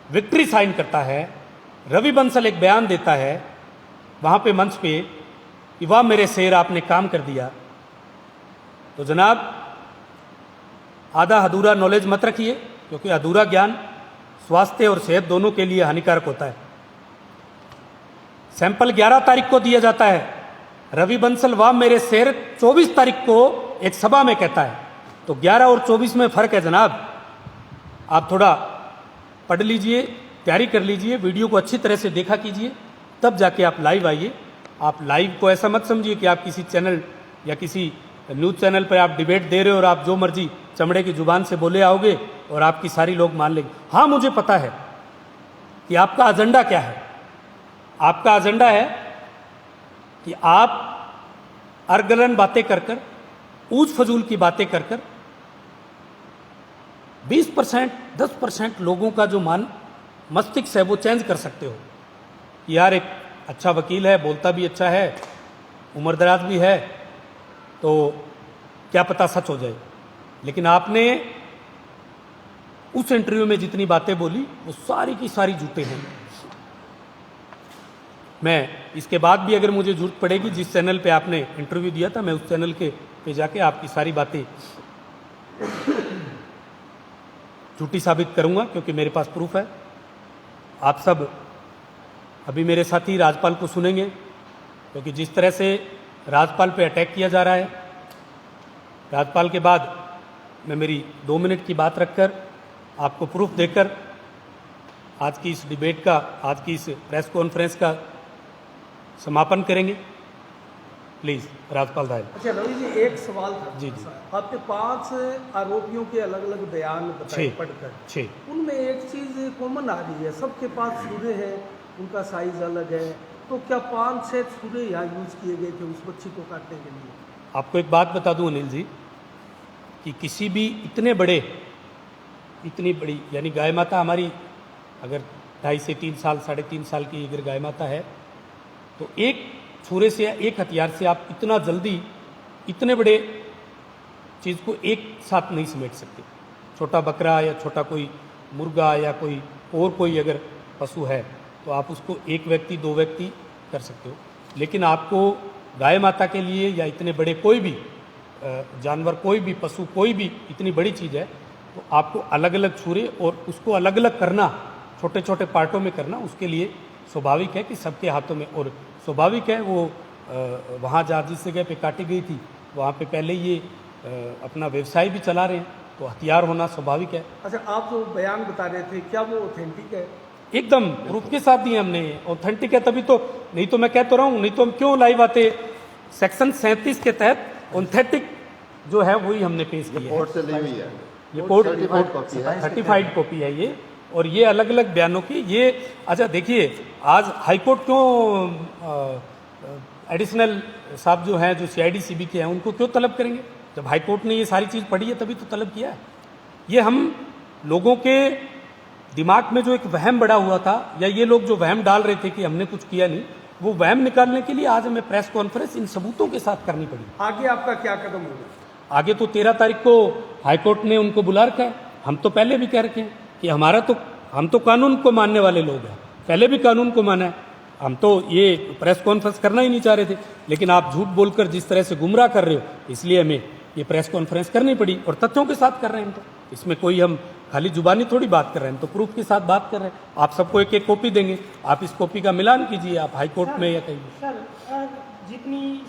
विक्ट्री साइन करता है, रवि बंसल एक बयान देता है वहां पे मंच पे कि वाह मेरे शेर आपने काम कर दिया। तो जनाब आधा अधूरा नॉलेज मत रखिए, क्योंकि अधूरा ज्ञान स्वास्थ्य और सेहत दोनों के लिए हानिकारक होता है। सैंपल 11 तारीख को दिया जाता है, रवि बंसल वाह मेरे शेर 24 तारीख को एक सभा में कहता है। तो 11 और 24 में फर्क है जनाब। आप थोड़ा पढ़ लीजिए, तैयारी कर लीजिए, वीडियो को अच्छी तरह से देखा कीजिए, तब जाके आप लाइव आइए। आप लाइव को ऐसा मत समझिए कि आप किसी चैनल या किसी न्यूज़ चैनल पर आप डिबेट दे रहे हो और आप जो मर्जी चमड़े की जुबान से बोले आओगे और आपकी सारी लोग मान लेंगे। हाँ, मुझे पता है कि आपका एजेंडा क्या है। आपका एजेंडा है कि आप अरगलन बातें कर कर, ऊज फजूल की बातें कर कर 20% 10% लोगों का जो मस्तिष्क है वो चेंज कर सकते हो। यार एक अच्छा वकील है, बोलता भी अच्छा है, उम्रदराज भी है, तो क्या पता सच हो जाए। लेकिन आपने उस इंटरव्यू में जितनी बातें बोली वो सारी की सारी झूठे हैं। मैं इसके बाद भी अगर मुझे जरूरत पड़ेगी, जिस चैनल पे आपने इंटरव्यू दिया था, मैं उस चैनल पे जाके आपकी सारी बातें झूठी साबित करूंगा, क्योंकि मेरे पास प्रूफ है। आप सब अभी मेरे साथी राजपाल को सुनेंगे, क्योंकि जिस तरह से राजपाल पे अटैक किया जा रहा है, राजपाल के बाद मैं मेरी 2 मिनट की बात रखकर आपको प्रूफ देकर आज की इस डिबेट का, आज की इस प्रेस कॉन्फ्रेंस का समापन करेंगे। प्लीज राजपाल धायल। अच्छा रवि जी, एक सवाल था। जी जी। आपने 5 आरोपियों के अलग अलग बयान बताए पढ़कर, 6 उनमें एक चीज कॉमन आ रही है, सबके पास छुरे हैं, उनका साइज अलग है। तो क्या 5-6 छुरे यहाँ यूज किए गए थे उस बच्ची को काटने के लिए? आपको एक बात बता दूं अनिल जी, कि किसी भी इतनी बड़ी यानी गाय माता हमारी अगर 2.5 से 3 साल 3.5 साल की अगर गाय माता है, तो एक छुरे से या एक हथियार से आप इतना जल्दी इतने बड़े चीज़ को एक साथ नहीं समेट सकते। छोटा बकरा या छोटा कोई मुर्गा या कोई और कोई अगर पशु है तो आप उसको एक व्यक्ति 2 व्यक्ति कर सकते हो, लेकिन आपको गाय माता के लिए या इतने बड़े कोई भी जानवर, कोई भी पशु, कोई भी इतनी बड़ी चीज़ है तो आपको अलग अलग छुरे और उसको अलग अलग करना, छोटे छोटे पार्टों में करना, उसके लिए स्वाभाविक है कि सबके हाथों में, और स्वाभाविक है वो वहाँ जहाँ जिस जगह पे काटी गई थी वहाँ पे पहले ये अपना व्यवसाय भी चला रहे हैं, तो हथियार होना स्वाभाविक है। अच्छा, आप जो बयान बता रहे थे क्या वो ऑथेंटिक है? एकदम प्रूफ के साथ दिए हमने, ऑथेंटिक है तभी तो, नहीं तो मैं कह तो रहा हूँ, नहीं तो हम क्यों लाइव आते। सेक्शन 37 के तहत ऑथेंटिक जो है वही हमने पेश किया है। कोर्ट से ली हुई है, ये कोर्ट सर्टिफाइड कॉपी है ये, और ये अलग अलग बयानों की ये। अच्छा देखिए, आज हाईकोर्ट क्यों एडिशनल साहब जो हैं, जो CID CB के हैं, उनको क्यों तलब करेंगे? जब हाईकोर्ट ने ये सारी चीज़ पढ़ी है तभी तो तलब किया है। ये हम लोगों के दिमाग में जो एक वहम बड़ा हुआ था, या ये लोग जो वहम डाल रहे थे कि हमने कुछ किया नहीं, वो वहम निकालने के लिए आज हमें प्रेस कॉन्फ्रेंस इन सबूतों के साथ करनी पड़ी। आगे आपका क्या कदम होगा? आगे तो 13 तारीख को हाईकोर्ट ने उनको बुला रखा है। हम तो पहले भी कह रखे हैं कि हम तो कानून को मानने वाले लोग हैं, पहले भी कानून को माना है। हम तो ये प्रेस कॉन्फ्रेंस करना ही नहीं चाह रहे थे, लेकिन आप झूठ बोलकर जिस तरह से गुमराह कर रहे हो, इसलिए हमें ये प्रेस कॉन्फ्रेंस करनी पड़ी, और तथ्यों के साथ कर रहे हैं हम। तो इसमें कोई हम खाली जुबानी थोड़ी बात कर रहे हैं, तो प्रूफ के साथ बात कर रहे हैं। आप सबको एक एक कॉपी देंगे, आप इस कॉपी का मिलान कीजिए, आप हाईकोर्ट में या कहीं भी। सर, जितनी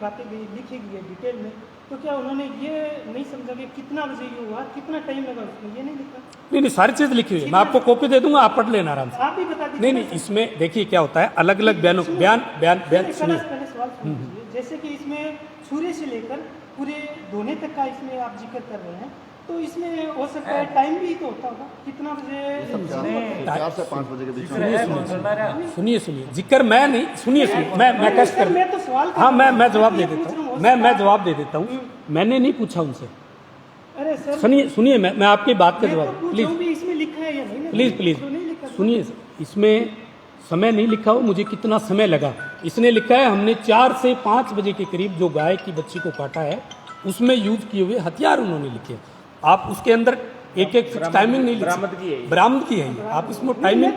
बातें लिखी गई है डिटेल में, तो क्या उन्होंने ये नहीं समझा कि कितना बजे ये हुआ, कितना टाइम लगा उसमें, ये नहीं लिखा? नहीं नहीं, सारी चीज़ लिखी हुई है, मैं आपको कॉपी दे दूंगा, आप पढ़ लेना आराम से। आप भी बता दीजिए। नहीं नहीं, इसमें देखिए क्या होता है, अलग अलग बयान पहले सुनिए। सवाल सुन लीजिए। जैसे कि इसमें सूर्य से लेकर पूरे धोने तक का इसमें आप जिक्र कर रहे हैं, तो इसमें हो सकता है टाइम भी तो होता होगा, कितना बजे? 4 से 5 बजे के बीच में। सुनिए, जिक्र मैं नहीं, सुनिए मैं कष्ट कर, मैं तो सवाल हाँ मैं जवाब दे देता हूँ, मैं जवाब दे देता हूँ। मैंने नहीं पूछा उनसे। अरे सर, सुनिए मैं आपकी बात का जवाब, प्लीज भी इसमें लिखा है या नहीं? प्लीज तो नहीं लिखा। सुनिए, इसमें समय नहीं लिखा हो, मुझे कितना समय लगा। इसने लिखा है हमने 4 से 5 बजे के करीब जो गाय की बच्ची को काटा है, उसमें यूज किए हुए हथियार उन्होंने लिखे हैं। आप उसके अंदर एक टाइमिंग नहीं लिखी, बरामद की है ये। आप इसमें टाइमिंग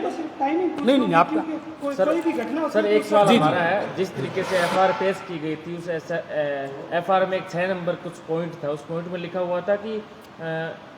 नहीं आपका कोई भी घटना। सर एक सवाल जी, हमारा है, जिस तरीके से एफआईआर पेश की गई थी उस एफआईआर में एक 6 नंबर कुछ पॉइंट था, उस पॉइंट में लिखा हुआ था कि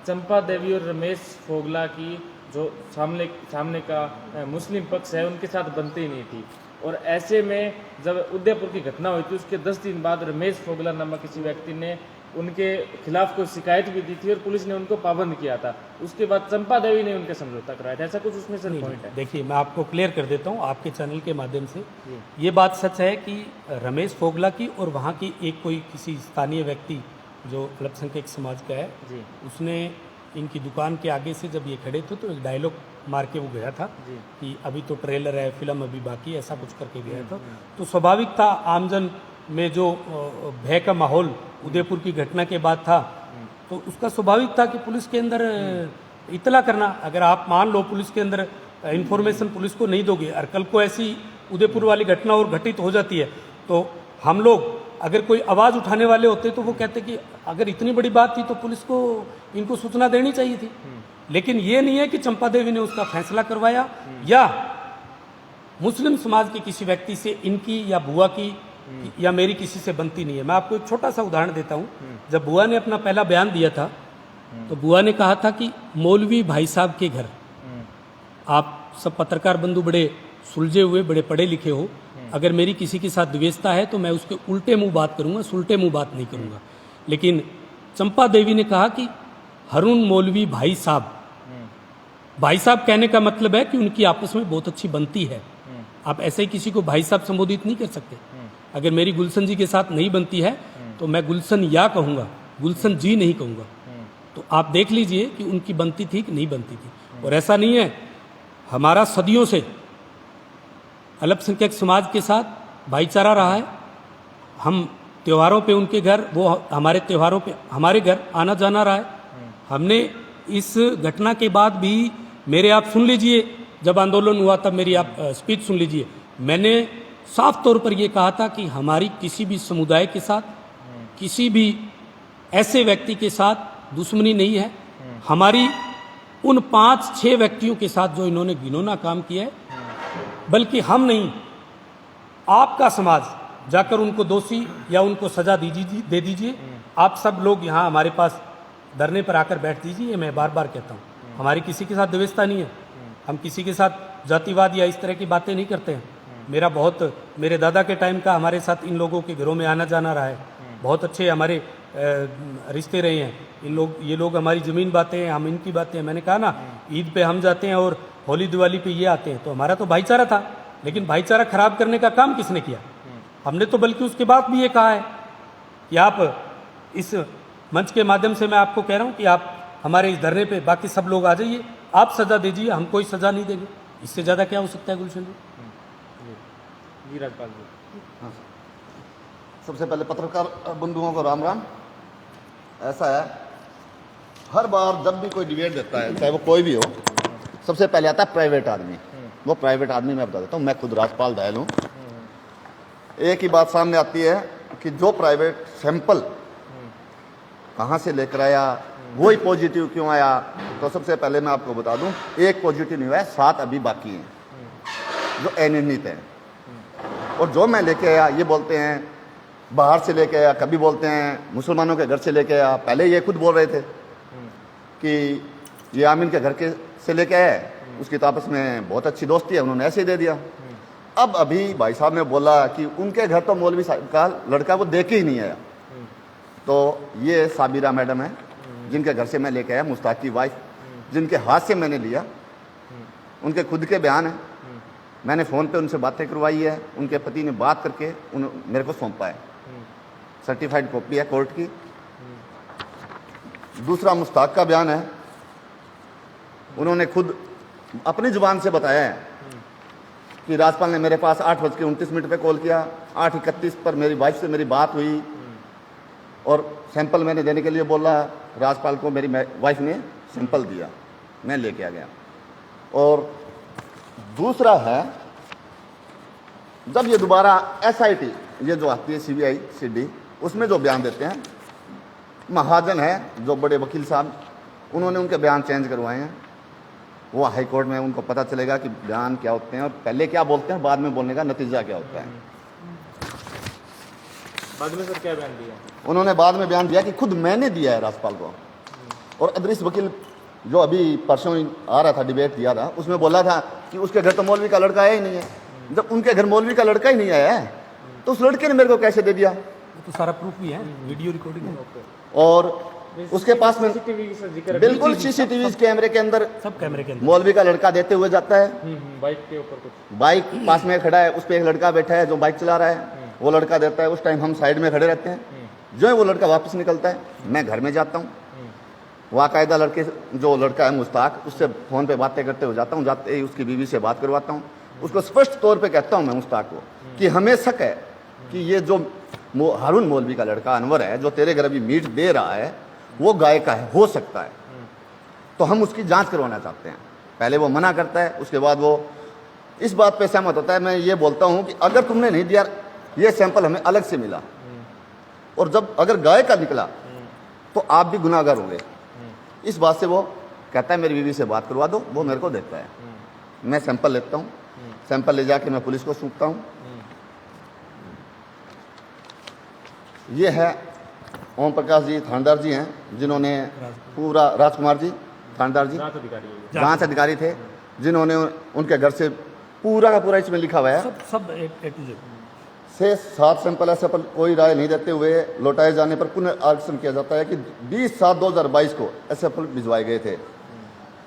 चंपा देवी और रमेश फोगला की जो सामने का मुस्लिम पक्ष है उनके साथ बनती ही नहीं थी। और ऐसे में जब उदयपुर की घटना हुई थी उसके 10 दिन बाद रमेश फोगला नामक किसी व्यक्ति ने उनके खिलाफ कोई शिकायत भी दी थी और पुलिस ने उनको पाबंद किया था। उसके बाद चंपा देवी ने उनके समझौता कराया था, ऐसा कुछ उसमें सर पॉइंट है। देखिए मैं आपको क्लियर कर देता हूँ आपके चैनल के माध्यम से। ये बात सच है कि रमेश फोगला की और वहाँ की एक कोई किसी स्थानीय व्यक्ति जो अल्पसंख्यक समाज का है, उसने इनकी दुकान के आगे से जब ये खड़े थे तो एक डायलॉग मार के वो गया था कि अभी तो ट्रेलर है, फिल्म अभी बाकी है, ऐसा कुछ करके गया था। तो स्वाभाविक था आमजन में जो भय का माहौल उदयपुर की घटना के बाद था, तो उसका स्वाभाविक था कि पुलिस के अंदर इतला करना। अगर आप मान लो पुलिस के अंदर इंफॉर्मेशन पुलिस को नहीं दोगे और कल को ऐसी उदयपुर वाली घटना और घटित हो जाती है, तो हम लोग अगर कोई आवाज़ उठाने वाले होते तो वो कहते कि अगर इतनी बड़ी बात थी तो पुलिस को इनको सूचना देनी चाहिए थी। लेकिन ये नहीं है कि चंपा देवी ने उसका फैसला करवाया या मुस्लिम समाज के किसी व्यक्ति से इनकी या बुआ की या मेरी किसी से बनती नहीं है। मैं आपको एक छोटा सा उदाहरण देता हूँ। जब बुआ ने अपना पहला बयान दिया था तो बुआ ने कहा था कि मौलवी भाई साहब के घर, आप सब पत्रकार बंधु बड़े सुलझे हुए, बड़े पढ़े लिखे हो, अगर मेरी किसी के साथ द्वेषता है तो मैं उसके उल्टे मुंह बात करूंगा, सुलटे मुंह बात नहीं करूंगा। लेकिन चंपा देवी ने कहा कि हरुण मौलवी भाई साहब, भाई साहब कहने का मतलब है कि उनकी आपस में बहुत अच्छी बनती है। आप ऐसे ही किसी को भाई साहब संबोधित नहीं कर सकते। अगर मेरी गुलशन जी के साथ नहीं बनती है तो मैं गुलशन या कहूँगा, गुलशन जी नहीं कहूँगा। तो आप देख लीजिए कि उनकी बनती थी कि नहीं बनती थी। और ऐसा नहीं है, हमारा सदियों से अल्पसंख्यक समाज के साथ भाईचारा रहा है। हम त्योहारों पे उनके घर, वो हमारे त्योहारों पे हमारे घर आना जाना रहा है। हमने इस घटना के बाद भी, मेरे आप सुन लीजिए, जब आंदोलन हुआ तब मेरी आप स्पीच सुन लीजिए, मैंने साफ तौर पर यह कहा था कि हमारी किसी भी समुदाय के साथ, किसी भी ऐसे व्यक्ति के साथ दुश्मनी नहीं है। हमारी उन 5-6 व्यक्तियों के साथ जो इन्होंने घिनौना काम किया है, बल्कि हम नहीं, आपका समाज जाकर उनको दोषी या उनको सजा दे दीजिए। आप सब लोग यहाँ हमारे पास धरने पर आकर बैठ दीजिए। ये मैं बार बार कहता हूँ, हमारी किसी के साथ व्यवस्था नहीं है। हम किसी के साथ जातिवाद या इस तरह की बातें नहीं करते हैं। मेरे दादा के टाइम का हमारे साथ इन लोगों के घरों में आना जाना रहा है। बहुत अच्छे हमारे रिश्ते रहे हैं। ये लोग हमारी ज़मीन बातें हैं, हम इनकी बातें हैं। मैंने कहा ना, ईद पे हम जाते हैं और होली दिवाली पे ये आते हैं। तो हमारा तो भाईचारा था, लेकिन भाईचारा खराब करने का काम किसने किया? हमने तो बल्कि उसके बाद भी ये कहा है कि आप इस मंच के माध्यम से मैं आपको कह रहा हूँ कि आप हमारे इस धरने पे बाकी सब लोग आ जाइए, आप सजा दीजिए, हम कोई सजा नहीं देंगे। इससे ज़्यादा क्या हो सकता है गुलशन जी? जी राजपाल जी। हाँ सर, सबसे पहले पत्रकार बंधुओं को राम राम। ऐसा है, हर बार जब भी कोई डिबेट देता है, चाहे वो कोई भी हो, सबसे पहले आता है प्राइवेट आदमी। वो प्राइवेट आदमी मैं बता देता हूँ, मैं खुद राजपाल दयाल हूँ। एक ही बात सामने आती है कि जो प्राइवेट सैंपल कहाँ से लेकर आया, वही पॉजिटिव क्यों आया। तो सबसे पहले मैं आपको बता दूं, एक पॉजिटिव नहीं हुआ है, 7 अभी बाकी हैं जो अनिर्णित हैं। और जो मैं लेके आया, ये बोलते हैं बाहर से लेके आया, कभी बोलते हैं मुसलमानों के घर से लेके आया। पहले ये खुद बोल रहे थे कि ये आमिन के घर के से लेके आए, उसकी तो आपस में बहुत अच्छी दोस्ती है, उन्होंने ऐसे ही दे दिया। अब अभी भाई साहब ने बोला कि उनके घर तो मौलवी साहब का लड़का वो देखे ही नहीं आया। तो ये साबिरा मैडम है जिनके घर से मैं लेके आया, मुश्ताक की वाइफ, जिनके हाथ से मैंने लिया। उनके खुद के बयान हैं, मैंने फ़ोन पे उनसे बातें करवाई है, उनके पति ने बात करके मेरे को सौंपा है, सर्टिफाइड कॉपी है कोर्ट की। दूसरा मुश्ताक का बयान है, उन्होंने खुद अपनी जुबान से बताया है कि राजपाल ने मेरे पास 8:29 पे कॉल किया, 8:31 पर मेरी वाइफ से मेरी बात हुई और सैंपल मैंने देने के लिए बोला, राजपाल को मेरी वाइफ ने सैंपल दिया, मैं लेके आ गया। और दूसरा है, जब ये दोबारा SIT ये जो आती है CBI CD, उसमें जो बयान देते हैं, महाजन है जो बड़े वकील साहब, उन्होंने उनके बयान चेंज करवाए हैं। वो हाई कोर्ट में उनको पता चलेगा कि बयान क्या होते हैं और पहले क्या बोलते हैं, बाद में बोलने का नतीजा क्या होता है। बाद में सर क्या बयान दिया? उन्होंने बाद में बयान दिया कि खुद मैंने दिया है राजपाल को। और अदरीस वकील जो अभी परसों आ रहा था, डिबेट दिया था, उसमें बोला था कि उसके घर तो मौलवी का लड़का आया ही नहीं है। जब उनके घर मौलवी का लड़का ही नहीं आया है तो उस लड़के ने मेरे को कैसे दे दिया? तो सारा प्रूफ भी है, वीडियो रिकॉर्डिंग है। और उसके पास में CCTV का जिक्र, बिल्कुल CCTV कैमरे के अंदर सब कैमरे के अंदर मौलवी का लड़का देते हुए जाता है। बाइक के ऊपर कुछ बाइक पास में खड़ा है, उस पर एक लड़का बैठा है जो बाइक चला रहा है, वो लड़का देता है। उस टाइम हम साइड में खड़े रहते हैं। जो है वो लड़का वापस निकलता है, मैं घर में जाता हूँ। वाकायदा लड़के जो लड़का है मुश्ताक, उससे फ़ोन पे बातें करते हुए जाता हूँ। जाते ही उसकी बीवी से बात करवाता हूँ। उसको स्पष्ट तौर पे कहता हूँ मैं मुश्ताक को कि हमें शक है कि ये जो हारून मौलवी का लड़का अनवर है जो तेरे घर अभी मीट दे रहा है, वो गाय का है, हो सकता है, तो हम उसकी जांच करवाना चाहते हैं। पहले वो मना करता है, उसके बाद वो इस बात पे सहमत होता है। मैं ये बोलता हूँ कि अगर तुमने नहीं दिया, ये सैंपल हमें अलग से मिला, और जब अगर गाय का निकला तो आप भी गुनाहगार होंगे। इस बात से वो कहता है मेरी बीवी से बात करवा दो, वो मेरे को देता है। मैं सैंपल लेता हूँ, सैंपल ले जाके मैं पुलिस को सौंपता हूँ। ये है ओम प्रकाश जी थानेदार जी हैं, जिन्होंने पूरा, राजकुमार जी थानेदार जी जांच अधिकारी थे, जिन्होंने उनके घर से पूरा का पूरा इसमें लिखा हुआ है सब A to Z। से 7 सैंपल ऐसे पर कोई राय नहीं देते हुए लौटाए जाने पर पुनर्आरक्षण किया जाता है कि 20/7/2022 को ऐसे फल भिजवाए गए थे।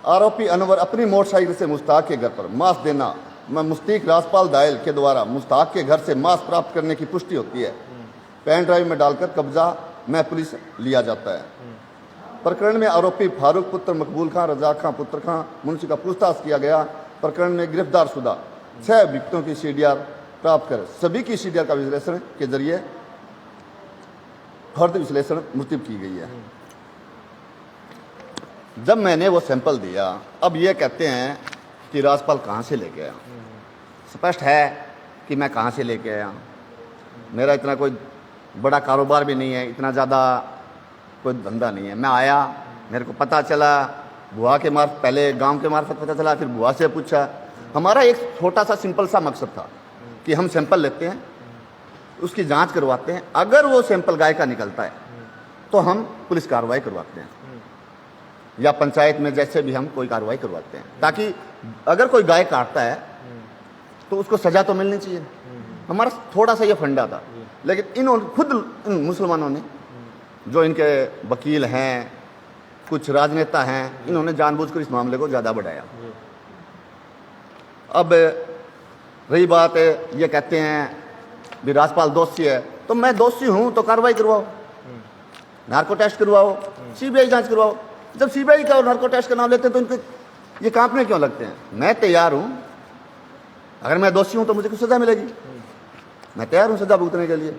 आरोपी अनवर अपनी मोटरसाइकिल से मुश्ताक के घर पर मांस देना में मुश्तीक राजपाल दायल के द्वारा मुश्ताक के घर से मांस प्राप्त करने की पुष्टि होती है। पेन ड्राइव में डालकर कब्जा में पुलिस लिया जाता है। प्रकरण में आरोपी फारूक पुत्र मकबूल खां, रजाक खां पुत्र खां मुंशी का पूछताछ किया गया। प्रकरण में गिरफ्तार शुदा 6 अभियुक्तों की CDR प्राप्त कर सभी की CDR का विश्लेषण के जरिए फर्द विश्लेषण मुर्तिब की गई है। जब मैंने वो सैंपल दिया, अब ये कहते हैं कि राजपाल कहाँ से लेके आया। स्पष्ट है कि मैं कहाँ से लेके आया। मेरा इतना कोई बड़ा कारोबार भी नहीं है, इतना ज़्यादा कोई धंधा नहीं है। मैं आया, मेरे को पता चला, बुआ के मार्फत, पहले गांव के मार्फत पता चला, फिर बुआ से पूछा। हमारा एक छोटा सा सिंपल सा मकसद था कि हम सैंपल लेते हैं, उसकी जांच करवाते हैं, अगर वो सैंपल गाय का निकलता है तो हम पुलिस कार्रवाई करवाते हैं, या पंचायत में जैसे भी हम कोई कार्रवाई करवाते हैं, ताकि अगर कोई गाय काटता है तो उसको सजा तो मिलनी चाहिए। हमारा थोड़ा सा ये फंडा था। लेकिन इन्होंने खुद, इन मुसलमानों ने, जो इनके वकील हैं, कुछ राजनेता हैं, इन्होंने जानबूझकर इस मामले को ज़्यादा बढ़ाया। अब रही बात ये कहते हैं भी राजपाल दोषी है, तो मैं दोषी हूं तो कार्रवाई करवाओ, नार्को टेस्ट करवाओ, CBI जांच करवाओ। जब CBI का और नार्को टेस्ट का नाम लेते हैं तो इनके ये कांपने क्यों लगते हैं? मैं तैयार हूं, अगर मैं दोषी हूं तो मुझे कुछ सजा मिलेगी, मैं तैयार हूं सजा भुगतने के लिए,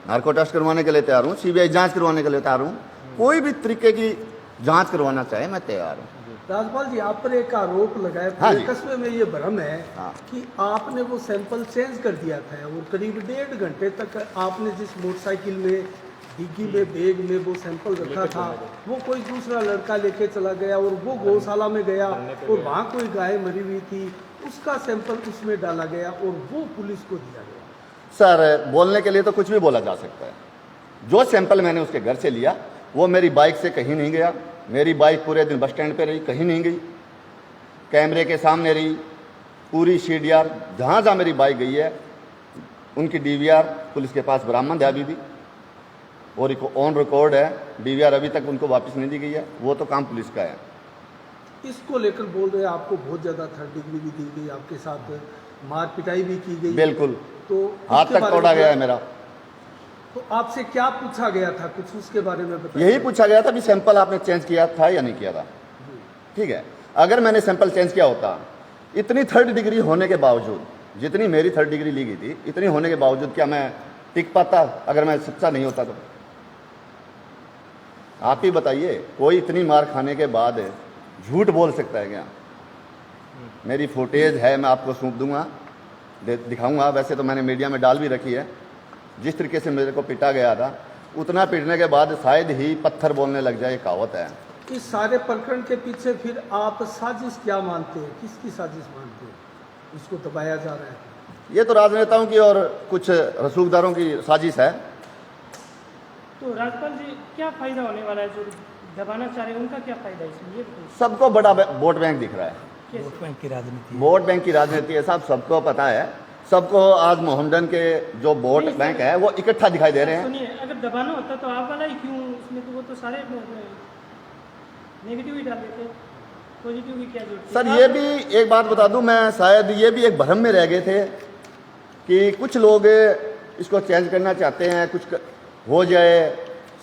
नार्को टेस्ट करवाने के लिए तैयार हूं, CBI जांच करवाने के लिए तैयार हूं, कोई भी तरीके की जांच करवाना चाहे मैं तैयार हूं। राजपाल जी, आप पर एक आरोप लगाया, हाँ पूरे जी। कस्बे में ये भ्रम है हाँ। कि आपने वो सैंपल चेंज कर दिया था और करीब 1.5 घंटे तक आपने जिस मोटरसाइकिल में, डिग्गी में, बैग में वो सैंपल रखा था, वो कोई दूसरा लड़का लेके चला गया और वो गौशाला में गया और वहाँ कोई गाय मरी हुई थी, उसका सैंपल उसमें डाला गया और वो पुलिस को दिया गया। सर, बोलने के लिए तो कुछ भी बोला जा सकता है। जो सैंपल मैंने उसके घर से लिया वो मेरी बाइक से कहीं नहीं गया। मेरी बाइक पूरे दिन बस स्टैंड पे रही, कहीं नहीं गई, कैमरे के सामने रही। पूरी CDR जहाँ जहाँ मेरी बाइक गई है उनकी DVR पुलिस के पास बरामद है अभी भी। और ऑन रिकॉर्ड है, DVR अभी तक उनको वापस नहीं दी गई है, वो तो काम पुलिस का है। इसको लेकर बोल रहे हैं आपको बहुत ज़्यादा 3rd डिग्री भी दी गई, आपके साथ मार पिटाई भी की गई। बिल्कुल, तो हाथ उसके तक बारे तोड़ा में गया है मेरा। तो आपसे क्या पूछा गया था, कुछ उसके बारे में बताइए। यही पूछा गया था कि सैंपल आपने चेंज किया था या नहीं किया था। ठीक है, अगर मैंने सैंपल चेंज किया होता, इतनी 3rd डिग्री होने के बावजूद, जितनी मेरी 3rd डिग्री ली गई थी, इतनी होने के बावजूद क्या मैं टिक पाता अगर मैं सच्चा नहीं होता तो? आप ही बताइए, कोई इतनी मार खाने के बाद झूठ बोल सकता है क्या? मेरी फुटेज है, मैं आपको सौंप दूंगा, दिखाऊंगा। वैसे तो मैंने मीडिया में डाल भी रखी है। जिस तरीके से मेरे को पीटा गया था, उतना पीटने के बाद शायद ही पत्थर बोलने लग जाए, कहावत है। इस सारे प्रकरण के पीछे फिर आप साजिश क्या मानते हैं, किसकी साजिश मानते हैं? इसको दबाया जा रहा है। ये तो राजनेताओं की और कुछ रसूखदारों की साजिश है। तो राज्यपाल जी, क्या फायदा होने वाला है? जो दबाना चाह रहे हैं उनका क्या फायदा है इसमें, ये बताइए। सबको बड़ा वोट बैंक दिख रहा है। कैसे? वोट बैंक की राजनीति है। वोट बैंक की राजनीति है साहब, सबको पता है। सबको आज मोहम्मदन के जो वोट नहीं, बैंक है वो इकट्ठा दिखाई दे रहे हैं। सुनिए, अगर दबाना होता तो आप वाला ही क्यों? उसमें तो वो तो सारे नेगेटिव ही डाल देते, पॉजिटिव की क्या जरूरत है? सर ये भी एक बात बता दूं, मैं शायद ये भी एक भ्रम में रह गए थे कि कुछ लोग इसको चेंज करना चाहते हैं, कुछ हो जाए,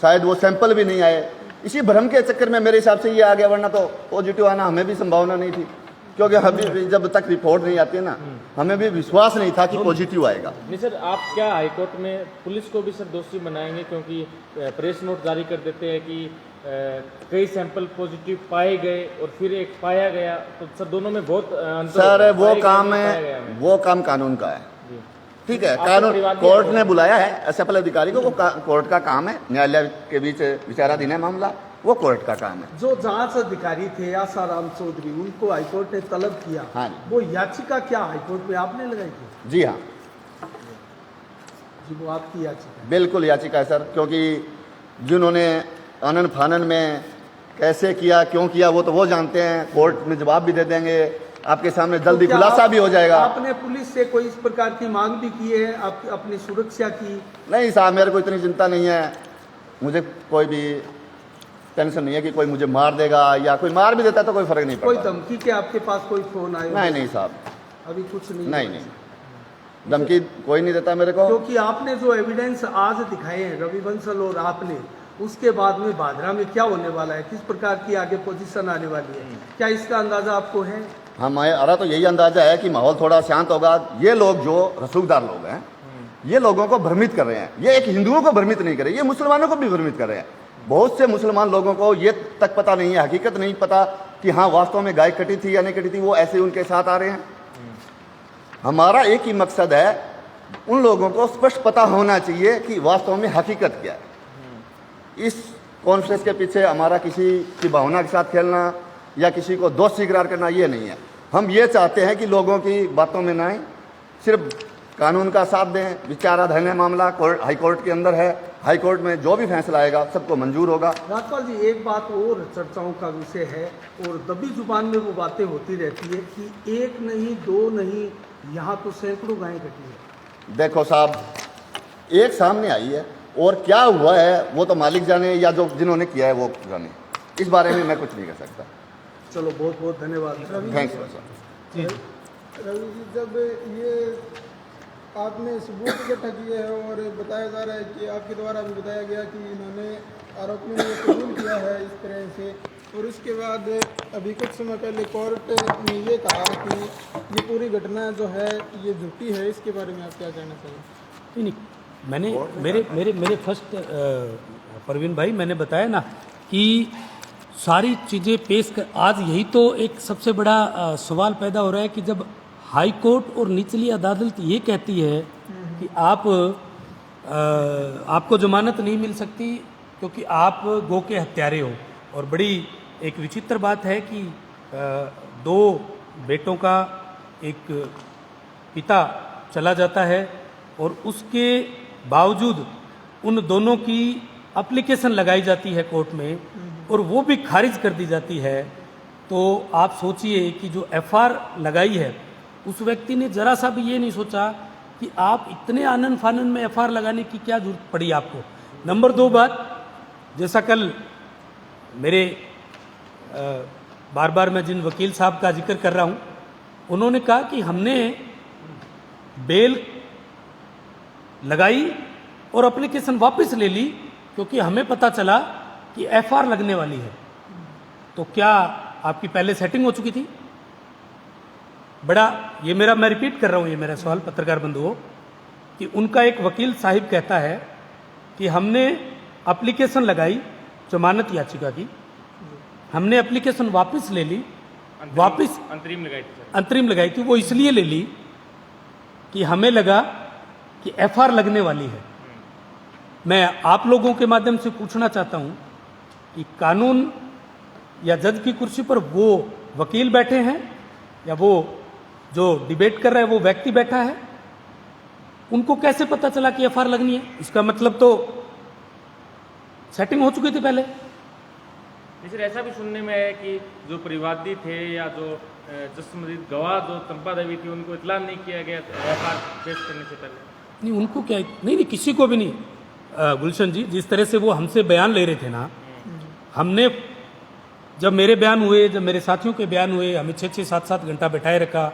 शायद वो सैंपल भी नहीं आए। इसी भ्रम के चक्कर में मेरे हिसाब से ये आ गया, वरना तो पॉजिटिव आना हमें भी संभावना नहीं थी, क्योंकि हमें जब तक रिपोर्ट नहीं आती है ना, हमें भी विश्वास नहीं था कि पॉजिटिव आएगा। नहीं सर, आप क्या हाईकोर्ट में पुलिस को भी सर दोषी बनाएंगे? क्योंकि प्रेस नोट जारी कर देते हैं कि कई सैंपल पॉजिटिव पाए गए और फिर एक पाया गया, तो सर दोनों में बहुत अंतर सर होता है। वो पाए काम गए, है, पाया गया में। वो काम कानून का है। जी। ठीक है, आपका कानून परिवार भी कोर्ट है। ने बुलाया है एसएफएल अधिकारी को, वो कोर्ट का काम है। न्यायालय के बीच विचाराधीन है मामला, वो कोर्ट का काम है। जो जांच अधिकारी थे आसाराम चौधरी, उनको हाईकोर्ट ने तलब किया। हाँ। वो याचिका क्या हाईकोर्ट में आपने लगाई थी? जी हाँ, जी, वो आपकी याचिका। बिल्कुल याचिका है सर, क्योंकि जिन्होंने आनन फानन में कैसे किया, क्यों किया, वो तो वो जानते हैं। कोर्ट में जवाब भी दे देंगे, आपके सामने जल्दी तो क्या खुलासा भी हो जाएगा। आपने पुलिस से कोई इस प्रकार की मांग भी की है, आप अपनी सुरक्षा की? नहीं साहब, मेरे को इतनी चिंता नहीं है, मुझे कोई भी टेंशन नहीं है कि कोई मुझे मार देगा, या कोई मार भी देता है तो कोई फर्क नहीं कोई पड़ता। धमकी के आपके पास कोई फोन आए? नहीं नहीं साहब, अभी कुछ नहीं? नहीं नहीं, धमकी कोई नहीं देता मेरे को। क्योंकि आपने जो एविडेंस आज दिखाए हैं रवि बंसल और आपने, उसके बाद में भादरा में क्या होने वाला है, किस प्रकार की आगे पोजीशन आने वाली है, क्या इसका अंदाजा आपको है? हमारा तो यही अंदाजा है कि माहौल थोड़ा शांत होगा। ये लोग जो रसूखदार लोग हैं, ये लोगों को भ्रमित कर रहे हैं। ये एक हिंदुओं को भ्रमित नहीं कर रहे, ये मुसलमानों को भी भ्रमित कर रहे हैं। बहुत से मुसलमान लोगों को ये तक पता नहीं है, हकीकत नहीं पता कि हाँ वास्तव में गाय कटी थी या नहीं कटी थी, वो ऐसे उनके साथ आ रहे हैं। हमारा एक ही मकसद है, उन लोगों को स्पष्ट पता होना चाहिए कि वास्तव में हकीकत क्या है। इस कॉन्फ्रेंस के पीछे हमारा किसी की भावना के साथ खेलना या किसी को दोषी करार करना ये नहीं है। हम ये चाहते हैं कि लोगों की बातों में ना आए, सिर्फ कानून का साथ दें। विचाराधीन है मामला, कोर्ट हाई कोर्ट के अंदर है, हाई कोर्ट में जो भी फैसला आएगा सबको मंजूर होगा। राजपाल जी, एक बात और चर्चाओं का विषय है और दबी जुबान में वो बातें होती रहती है कि एक नहीं, दो नहीं, यहाँ तो सैकड़ों गायें कटी है। देखो साहब, एक सामने आई है और क्या हुआ है वो तो मालिक जाने या जो जिन्होंने किया है वो जाने। इस बारे में मैं कुछ नहीं कर सकता। चलो, बहुत बहुत धन्यवाद। Thanks sir. रवि जी, जब ये आपने सबूत इकट्ठा किए हैं और बताया जा रहा है कि आपके द्वारा भी बताया गया कि इन्होंने आरोपियों ने कबूल किया है इस तरह से, और उसके बाद अभी कुछ समय पहले कोर्ट ने ये कहा कि ये पूरी घटना जो है ये झूठी है, इसके बारे में आप क्या कहना चाहिए? नहीं, मैंने मेरे फर्स्ट परवीन भाई, मैंने बताया ना कि सारी चीज़ें पेश कर, आज यही तो एक सबसे बड़ा सवाल पैदा हो रहा है कि जब हाई कोर्ट और निचली अदालत ये कहती है कि आपको जमानत नहीं मिल सकती क्योंकि आप गो के हत्यारे हो। और बड़ी एक विचित्र बात है कि दो बेटों का एक पिता चला जाता है और उसके बावजूद उन दोनों की एप्लीकेशन लगाई जाती है कोर्ट में और वो भी खारिज कर दी जाती है। तो आप सोचिए कि जो एफआर लगाई है उस व्यक्ति ने जरा सा भी ये नहीं सोचा कि आप इतने आनन फानन में एफआर लगाने की क्या जरूरत पड़ी आपको। नंबर 2 बात, जैसा कल मेरे बार बार मैं जिन वकील साहब का जिक्र कर रहा हूं, उन्होंने कहा कि हमने बेल लगाई और एप्लीकेशन वापस ले ली क्योंकि हमें पता चला कि एफआर लगने वाली है। तो क्या आपकी पहले सेटिंग हो चुकी थी? बड़ा ये मेरा, मैं रिपीट कर रहा हूं, ये मेरा सवाल पत्रकार बंधुओं, कि उनका एक वकील साहिब कहता है कि हमने एप्लीकेशन लगाई जमानत याचिका की, हमने एप्लीकेशन वापस ले ली, वापस अंतरिम लगाई थी सर। अंतरिम लगाई थी, वो इसलिए ले ली कि हमें लगा कि एफआर लगने वाली है। मैं आप लोगों के माध्यम से पूछना चाहता हूं कि कानून या जज की कुर्सी पर वो वकील बैठे हैं या वो जो डिबेट कर रहा है वो व्यक्ति बैठा है, उनको कैसे पता चला कि एफआर लगनी है? इसका मतलब तो सेटिंग हो चुकी थी पहले। नहीं सर, ऐसा भी सुनने में है कि जो परिवादी थे या जो जस्मदीद गवाह जो चंपा देवी थी, उनको इतला नहीं किया गया एफआर पेश करने से पहले। नहीं, उनको क्या, नहीं किसी को भी नहीं। गुलशन जी, जिस तरह से वो हमसे बयान ले रहे थे ना, हमने जब मेरे बयान हुए, जब मेरे साथियों के बयान हुए, हमें 6-6, 7-7 घंटा बैठाए रखा।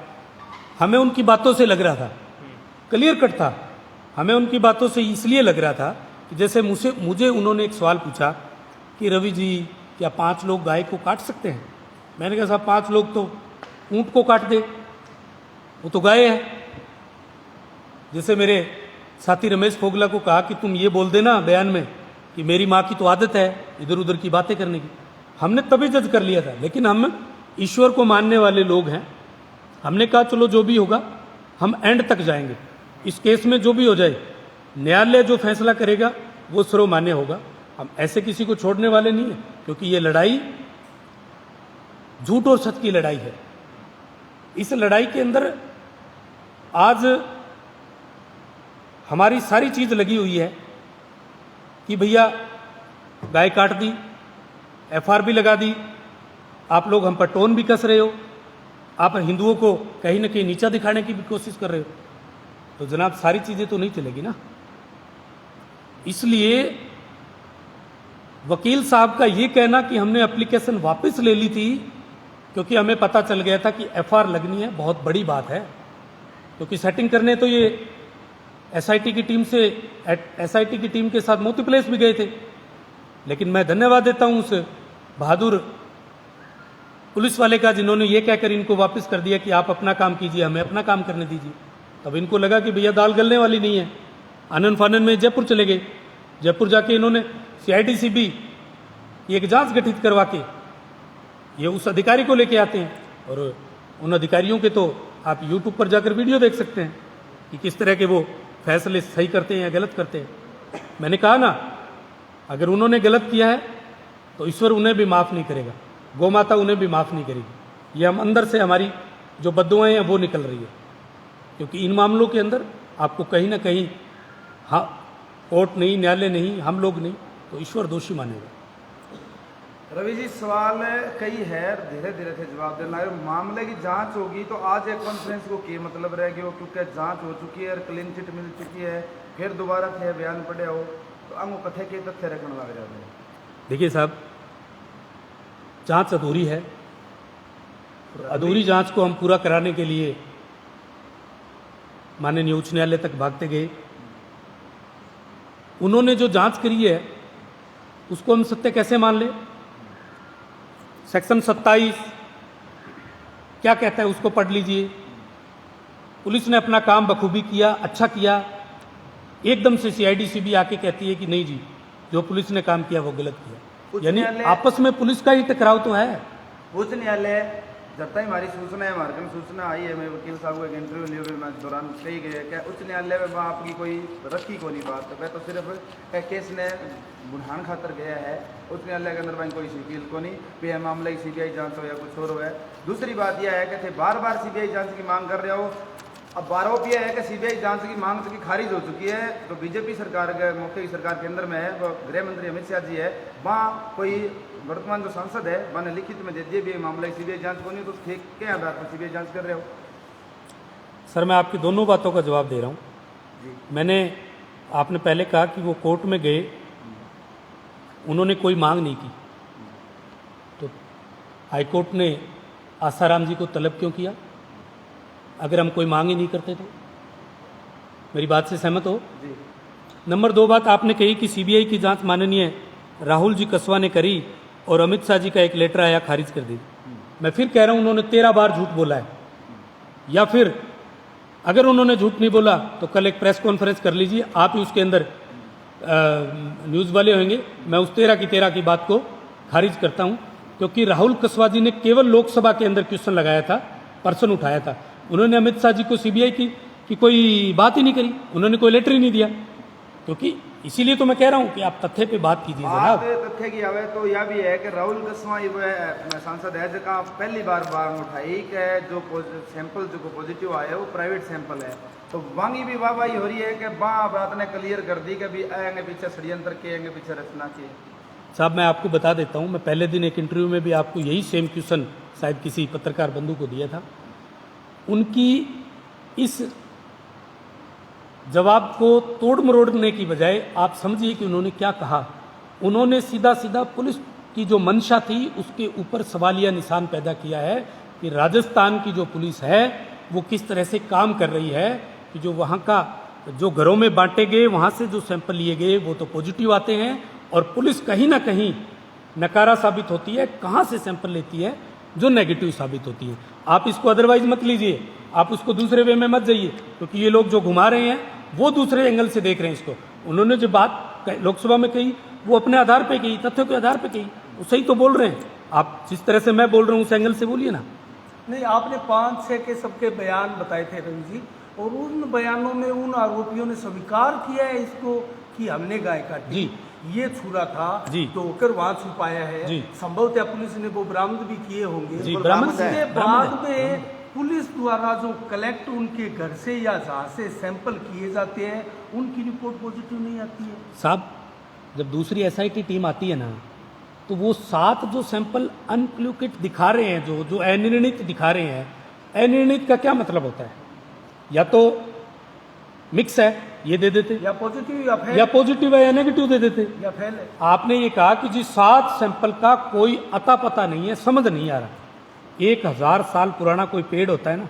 हमें उनकी बातों से लग रहा था, क्लियर कट था, हमें उनकी बातों से इसलिए लग रहा था कि जैसे मुझे उन्होंने एक सवाल पूछा कि रवि जी क्या 5 लोग गाय को काट सकते हैं? मैंने कहा साहब 5 लोग तो ऊंट को काट दे, वो तो गाय है। जैसे मेरे साथी रमेश फोगला को कहा कि तुम ये बोल देना बयान में कि मेरी माँ की तो आदत है इधर उधर की बातें करने की, हमने तभी जज कर लिया था। लेकिन हम ईश्वर को मानने वाले लोग हैं, हमने कहा चलो जो भी होगा हम एंड तक जाएंगे, इस केस में जो भी हो जाए न्यायालय जो फैसला करेगा वो सर्वमान्य होगा। हम ऐसे किसी को छोड़ने वाले नहीं है, क्योंकि ये लड़ाई झूठ और सच की लड़ाई है। इस लड़ाई के अंदर आज हमारी सारी चीज लगी हुई है कि भैया गाय काट दी, एफआर भी लगा दी, आप लोग हम पर टोन भी कस रहे हो, आप हिंदुओं को कहीं ना कहीं नीचा दिखाने की भी कोशिश कर रहे हो। तो जनाब सारी चीजें तो नहीं चलेगी ना। इसलिए वकील साहब का ये कहना कि हमने एप्लीकेशन वापस ले ली थी क्योंकि हमें पता चल गया था कि एफआर लगनी है, बहुत बड़ी बात है। क्योंकि सेटिंग करने तो ये एसआईटी की टीम के साथ मोती प्लेस भी गए थे। लेकिन मैं धन्यवाद देता हूं उस बहादुर पुलिस वाले का जिन्होंने ये कहकर इनको वापस कर दिया कि आप अपना काम कीजिए, हमें अपना काम करने दीजिए। तब इनको लगा कि भैया दाल गलने वाली नहीं है। आनन फानन में जयपुर चले गए, जयपुर जाके इन्होंने CIDCB की एक जांच गठित करवा के ये उस अधिकारी को लेके आते हैं, और उन अधिकारियों के तो आप YouTube पर जाकर वीडियो देख सकते हैं कि किस तरह के वो फैसले सही करते हैं या गलत करते हैं। मैंने कहा ना, अगर उन्होंने गलत किया है तो ईश्वर उन्हें भी माफ़ नहीं करेगा, गौ माता उन्हें भी माफ़ नहीं करेगी। ये हम अंदर से हमारी जो बद्दुआएं हैं वो निकल रही है, क्योंकि इन मामलों के अंदर आपको कहीं ना कहीं, हाँ कोर्ट नहीं, न्यायालय नहीं, हम लोग नहीं, तो ईश्वर दोषी मानेगा। रवि जी, सवाल कई है, धीरे धीरे से जवाब देना है। मामले की जांच होगी तो आज एक कॉन्फ्रेंस को क्या मतलब रहेगी, क्योंकि जांच हो चुकी है और क्लीन चिट मिल चुकी है, फिर दोबारा थे बयान पड़े हो तो हम कथे के तथ्य रखने लग जाते हैं। देखिए साहब, जांच अधूरी है, अधूरी जांच को हम पूरा कराने के लिए माननीय उच्च न्यायालय तक भागते गए। उन्होंने जो जांच करी है उसको हम सत्य कैसे मान ले? सेक्शन 27 क्या कहता है उसको पढ़ लीजिए। पुलिस ने अपना काम बखूबी किया, अच्छा किया। एकदम से CIDCB आके कहती है कि नहीं जी, जो पुलिस ने काम किया वो गलत किया। यानी आपस में पुलिस का ही टकराव तो है। उच्च न्यायालय जब तक हमारी सूचना है, हमारे सूचना आई है, मैं वकील साहब को एक इंटरव्यू लिए मैं दौरान कही गई है कि उच्च न्यायालय में वहाँ आपकी कोई रखी को नहीं बात, वह तो सिर्फ केस ने बुढ़ान खातर गया है। उच्च न्यायालय के अंदर वहीं कोई वकील को नहीं भी है, मामले की CBI जांच हो या कुछ और हो है। दूसरी बात यह है कि थे बार बार CBI जांच की मांग कर रहे हो। अब आरोप यह है कि CBI जांच की मांग की खारिज हो चुकी है, तो बीजेपी सरकार के मौके की सरकार केंद्र में है, वो गृह मंत्री अमित शाह जी है, वहाँ कोई वर्तमान जो सांसद है मैंने लिखित में दे दिए भी मामले की CBI जांच को नहीं, तो ठीक के आधार पर CBI जांच कर रहे हो? सर मैं आपकी दोनों बातों का जवाब दे रहा हूँ। मैंने, आपने पहले कहा कि वो कोर्ट में गए उन्होंने कोई मांग नहीं की, तो हाईकोर्ट ने आसाराम जी को तलब क्यों किया अगर हम कोई मांग ही नहीं करते तो? मेरी बात से सहमत हो? नंबर 2 बात आपने कही कि सीबीआई की जांच माननीय राहुल जी कसवा ने करी और अमित शाह जी का एक लेटर आया खारिज कर दी। मैं फिर कह रहा हूं उन्होंने 13 बार झूठ बोला है, या फिर अगर उन्होंने झूठ नहीं बोला तो कल एक प्रेस कॉन्फ्रेंस कर लीजिए, आप ही उसके अंदर न्यूज़ वाले होंगे। मैं उस 13 की 13 की बात को खारिज करता हूं, क्योंकि राहुल कसवा जी ने केवल लोकसभा के अंदर क्वेश्चन लगाया था, पर्सन उठाया था। उन्होंने अमित शाह जी को सीबीआई की कोई बात ही नहीं करी, उन्होंने कोई लेटर ही नहीं दिया। क्योंकि इसीलिए तो मैं कह रहा हूं कि आप तथ्य पे बात कीजिए बात जनाब। तथ्य की आवे तो यह भी है कि राहुल कसवा सांसद है जगह पहली बार उठाई कि जो सैंपल जो पॉजिटिव आए वो प्राइवेट सैंपल है, तो वांगी भी वाहवाही हो रही है कि बात ने क्लियर कर दी कि भी आएंगे पीछे षड्यंत्र के आएंगे पीछे रचना के। साहब मैं आपको बता देता हूं, मैं पहले दिन एक इंटरव्यू में भी आपको यही सेम क्वेश्चन शायद किसी पत्रकार बंधु को दिया था। उनकी इस जवाब को तोड़ मरोड़ने की बजाय आप समझिए कि उन्होंने क्या कहा। उन्होंने सीधा सीधा पुलिस की जो मंशा थी उसके ऊपर सवालिया निशान पैदा किया है कि राजस्थान की जो पुलिस है वो किस तरह से काम कर रही है, कि जो वहाँ का जो घरों में बांटे गए वहाँ से जो सैंपल लिए गए वो तो पॉजिटिव आते हैं, और पुलिस कहीं ना कहीं नकारा साबित होती है, कहाँ से सैंपल लेती है जो नेगेटिव साबित होती है। आप इसको अदरवाइज मत लीजिए, आप उसको दूसरे वे में मत जाइए, क्योंकि ये लोग जो घुमा रहे हैं वो दूसरे एंगल से देख रहे हैं इसको। उन्होंने जो बात लोकसभा में कही वो अपने आधार पे कही, तथ्यों के आधार पे कही, वो सही तो बोल रहे हैं। आप जिस तरह से मैं बोल रहा हूँ उस एंगल से बोलिए ना। नहीं, आपने 5-6 के सबके बयान बताए थे रवि जी, और उन बयानों में उन आरोपियों ने स्वीकार किया है इसको कि हमने गाय काटी, जी। ये छुरा था जी। तो होकर वहां छुपाया है। जी। संभवतः पुलिस ने वो बरामद भी किए होंगे। जी, बरामद उसके है, बाद में पुलिस द्वारा जो कलेक्ट उनके घर से या जहाँ से सैंपल किए जाते हैं उनकी रिपोर्ट पॉजिटिव नहीं आती है। साहब जब दूसरी एसआईटी टीम आती है ना, तो वो 7 जो सैंपल अनक्लूकेट दिखा रहे हैं, जो अनिर्णित दिखा रहे हैं, अनिर्णित का क्या मतलब होता है? या तो मिक्स है ये दे देते, या पॉजिटिव या फेल, या पॉजिटिव है या नेगेटिव दे देते। या फेल है। आपने ये कहा कि जी 7 सैंपल का कोई अता पता नहीं है, समझ नहीं आ रहा। 1000 साल पुराना कोई पेड़ होता है ना,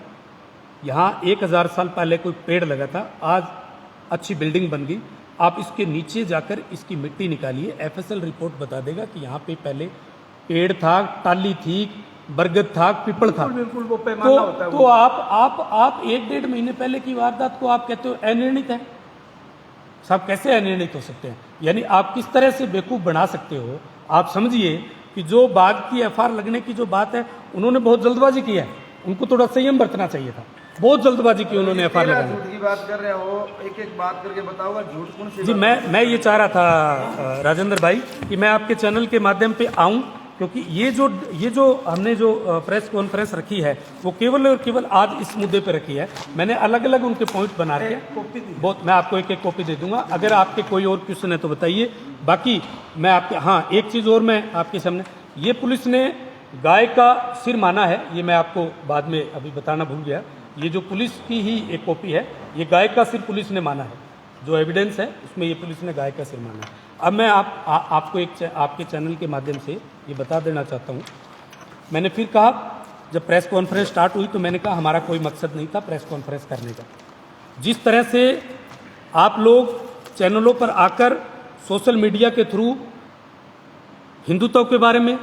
यहाँ 1000 साल पहले कोई पेड़ लगा था, आज अच्छी बिल्डिंग बन गई। आप इसके नीचे जाकर इसकी मिट्टी निकालिए, एफएसएल रिपोर्ट बता देगा कि यहाँ पे पहले पेड़ था, टाली थी, बरगद था, पीपल था। बिल्कुल वो पैमाना होता है। तो आप 1-1.5 महीने पहले की वारदात को आप कहते हो अनिर्णित है। साहब कैसे अनिर्णित हो सकते हैं? यानी आप किस तरह से बेवकूफ़ बना सकते हो? आप समझिए कि जो बाद की एफआईआर लगने की जो बात है, उन्होंने बहुत जल्दबाजी की है, उनको थोड़ा संयम बरतना चाहिए था। बहुत जल्दबाजी की उन्होंने एफआईआर लगाने। झूठ की बात कर रहे हो, एक एक बात करके बताओ झूठ कौन सी? जी मैं ये चाह रहा था राजेंद्र भाई कि मैं आपके चैनल के माध्यम पे आऊं, क्योंकि ये जो हमने जो प्रेस कॉन्फ्रेंस रखी है वो केवल और केवल आज इस मुद्दे पे रखी है। मैंने अलग अलग उनके पॉइंट बना के बहुत, मैं आपको एक एक कॉपी दे दूंगा। अगर आपके कोई और क्वेश्चन है तो बताइए। बाकी मैं आपके, हाँ एक चीज़ और मैं आपके सामने, ये पुलिस ने गाय का सिर माना है, ये मैं आपको बाद में अभी बताना भूल गया। ये जो पुलिस की ही एक कॉपी है, ये गाय का सिर पुलिस ने माना है, जो एविडेंस है उसमें ये पुलिस ने गाय का सिर माना है। अब मैं आपको आपके चैनल के माध्यम से ये बता देना चाहता हूँ। मैंने फिर कहा, जब प्रेस कॉन्फ्रेंस स्टार्ट हुई तो मैंने कहा हमारा कोई मकसद नहीं था प्रेस कॉन्फ्रेंस करने का। जिस तरह से आप लोग चैनलों पर आकर सोशल मीडिया के थ्रू हिंदुत्व के बारे में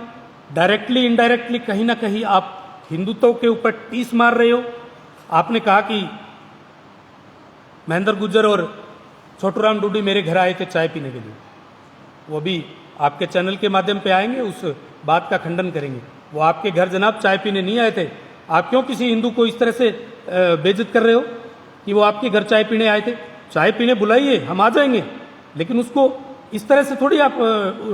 डायरेक्टली इनडायरेक्टली कहीं ना कहीं आप हिंदुत्व के ऊपर टीस मार रहे हो। आपने कहा कि महेंद्र गुज्जर और छोटूराम डूडी मेरे घर आए थे चाय पीने के लिए, वो भी आपके चैनल के माध्यम पे आएंगे, उस बात का खंडन करेंगे। वो आपके घर जनाब चाय पीने नहीं आए थे। आप क्यों किसी हिंदू को इस तरह से बेइज्जत कर रहे हो कि वो आपके घर चाय पीने आए थे? चाय पीने बुलाइए, हम आ जाएंगे, लेकिन उसको इस तरह से थोड़ी आप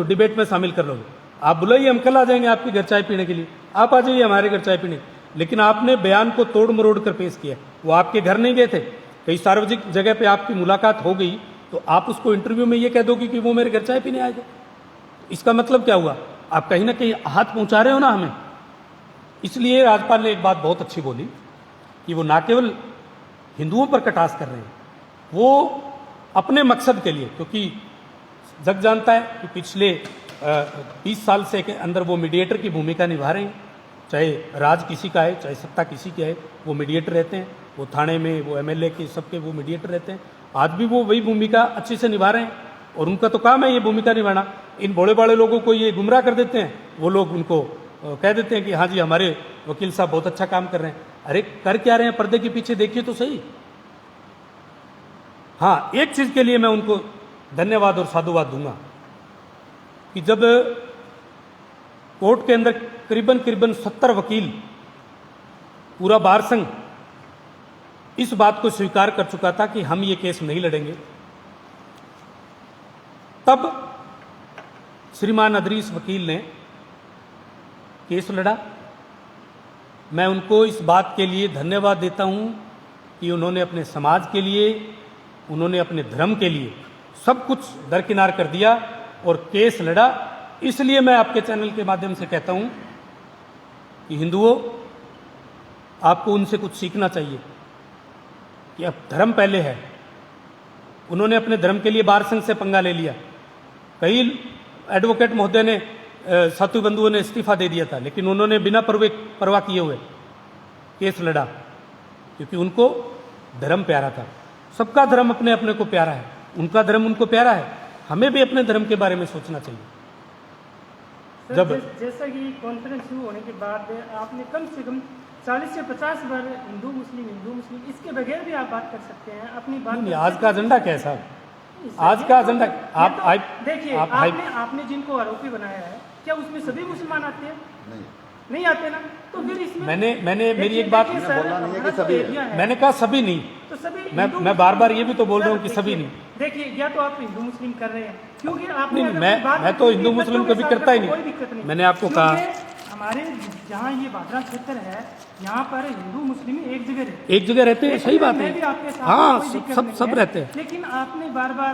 डिबेट में शामिल कर लोगे। आप बुलाइए, हम कल आ जाएंगे आपके घर चाय पीने के लिए, आप आ जाइए हमारे घर चाय पीने। लेकिन आपने बयान को तोड़ मरोड़ कर पेश किया। वो आपके घर नहीं गए थे, कहीं सार्वजनिक जगह पे आपकी मुलाकात हो गई तो आप उसको इंटरव्यू में ये कह दोगे कि वो मेरे घर चाय पीने आए थे। इसका मतलब क्या हुआ? आप कहीं ना कहीं हाथ पहुंचा रहे हो ना हमें। इसलिए राज्यपाल ने एक बात बहुत अच्छी बोली कि वो ना केवल हिंदुओं पर कटास कर रहे हैं, वो अपने मकसद के लिए, क्योंकि जग जानता है कि पिछले 20 साल से के अंदर वो मीडिएटर की भूमिका निभा रहे हैं। चाहे राज किसी का है, चाहे सत्ता किसी की है, वो मीडिएटर रहते हैं। वो थाने में, वो एमएलए के, सबके वो मीडिएटर रहते हैं। आज भी वो वही भूमिका अच्छे से निभा रहे हैं और उनका तो काम है ये भूमिका निभाना। इन बड़े बड़े लोगों को ये गुमराह कर देते हैं, वो लोग उनको कह देते हैं कि हाँ जी हमारे वकील साहब बहुत अच्छा काम कर रहे हैं। अरे कर क्या रहे हैं, पर्दे के पीछे देखिए तो सही। हाँ, एक चीज के लिए मैं उनको धन्यवाद और साधुवाद दूंगा कि जब कोर्ट के अंदर करीबन 70 वकील, पूरा बार संघ इस बात को स्वीकार कर चुका था कि हम ये केस नहीं लड़ेंगे, तब श्रीमान अदरीस वकील ने केस लड़ा। मैं उनको इस बात के लिए धन्यवाद देता हूं कि उन्होंने अपने समाज के लिए, उन्होंने अपने धर्म के लिए सब कुछ दरकिनार कर दिया और केस लड़ा। इसलिए मैं आपके चैनल के माध्यम से कहता हूं कि हिंदुओं, आपको उनसे कुछ सीखना चाहिए कि अब धर्म पहले है। उन्होंने अपने धर्म के लिए बार संघ से पंगा ले लिया। कई एडवोकेट महोदय ने, साथी बंधुओं ने इस्तीफा दे दिया था, लेकिन उन्होंने बिना परवाह किए हुए केस लड़ा, क्योंकि उनको धर्म प्यारा था। सबका धर्म अपने अपने को प्यारा है, उनका धर्म उनको प्यारा है। हमें भी अपने धर्म के बारे में सोचना चाहिए। जब जैसा कि कॉन्फ्रेंस शुरू होने के बाद आपने कम से कम 40 से 50 बार हिंदू मुस्लिम, इसके बगैर भी आप बात कर सकते हैं अपनी बात। नहीं, आज का एजेंडा क्या है साहब? आज का एजेंडा आप देखिए, आपने जिनको आरोपी बनाया है, क्या उसमें सभी मुसलमान आते हैं? नहीं आते ना, तो फिर इसमें मैंने मेरी एक बात, मैंने कहा सभी नहीं, तो सभी मैं बार बार ये भी तो बोल रहा हूँ कि सभी नहीं। देखिए, या तो आप हिंदू मुस्लिम कर रहे हैं, क्योंकि आप नहीं, मैं तो हिंदू मुस्लिम कभी करता ही नहीं। मैंने आपको कहा हमारे जहाँ ये बादरा क्षेत्र है, यहाँ पर हिंदू मुस्लिम एक जगह रहते हैं, सही बात है। हाँ, सब रहते हैं, लेकिन आपने बार बार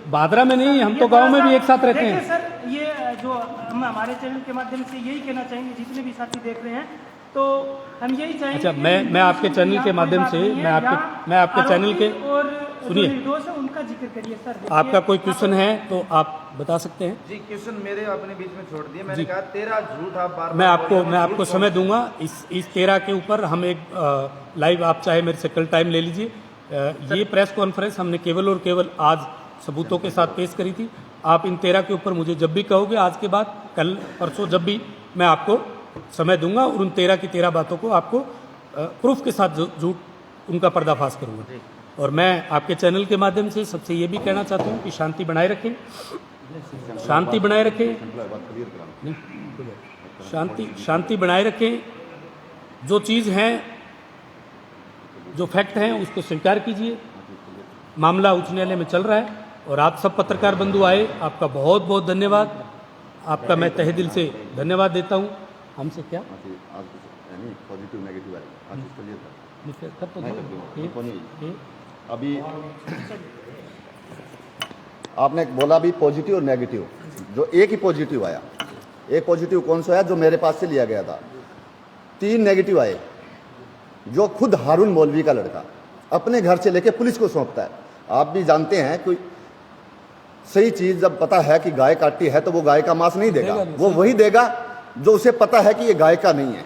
बादरा में नहीं, हम तो गांव में भी एक साथ रहते हैं। सर, ये जो हम हमारे चैनल के माध्यम से यही कहना चाहेंगे, जितने भी साथी देख रहे हैं, तो हम यही चाहेंगे। अच्छा, मैं आपके चैनल के माध्यम से, मैं आपके चैनल के, सुनिए, उनका जिक्र करिए सर। आपका कोई क्वेश्चन है तो आप बता सकते हैं। जी, क्वेश्चन मेरे अपने बीच में छोड़ दिए। मैंने कहा 13 झूठ आप बार मैं आपको समय दूंगा। इस 13 के ऊपर हम एक लाइव, आप चाहे मेरे से कल टाइम ले लीजिए। ये प्रेस कॉन्फ्रेंस हमने केवल और केवल आज सबूतों के साथ पेश करी थी। आप इन 13 के ऊपर मुझे जब भी कहोगे, आज के बाद, कल, परसों, जब भी, मैं आपको समय दूंगा और उन 13 की 13 बातों को आपको प्रूफ के साथ झूठ उनका पर्दाफाश करूंगा। और मैं आपके चैनल के माध्यम से सबसे ये भी कहना चाहता हूँ कि शांति बनाए रखें, शांति बनाए रखें, शांति बनाए रखें। जो चीज़ हैं, जो फैक्ट हैं, उसको स्वीकार कीजिए। मामला उच्च न्यायालय में चल रहा है और आप सब पत्रकार बंधु आए, आपका बहुत बहुत धन्यवाद। आपका मैं तहे दिल से धन्यवाद देता हूँ। हमसे क्या पॉजिटिव नेगेटिव अभी आपने बोला भी पॉजिटिव और नेगेटिव, जो एक ही पॉजिटिव आया, एक पॉजिटिव कौन सा आया जो मेरे पास से लिया गया था। 3 नेगेटिव आए, जो खुद हारून मौलवी का लड़का अपने घर से लेके पुलिस को सौंपता है। आप भी जानते हैं, कोई सही चीज जब पता है कि गाय काटी है तो वो गाय का मांस नहीं देगा, वो वही देगा जो उसे पता है कि ये गाय का नहीं है।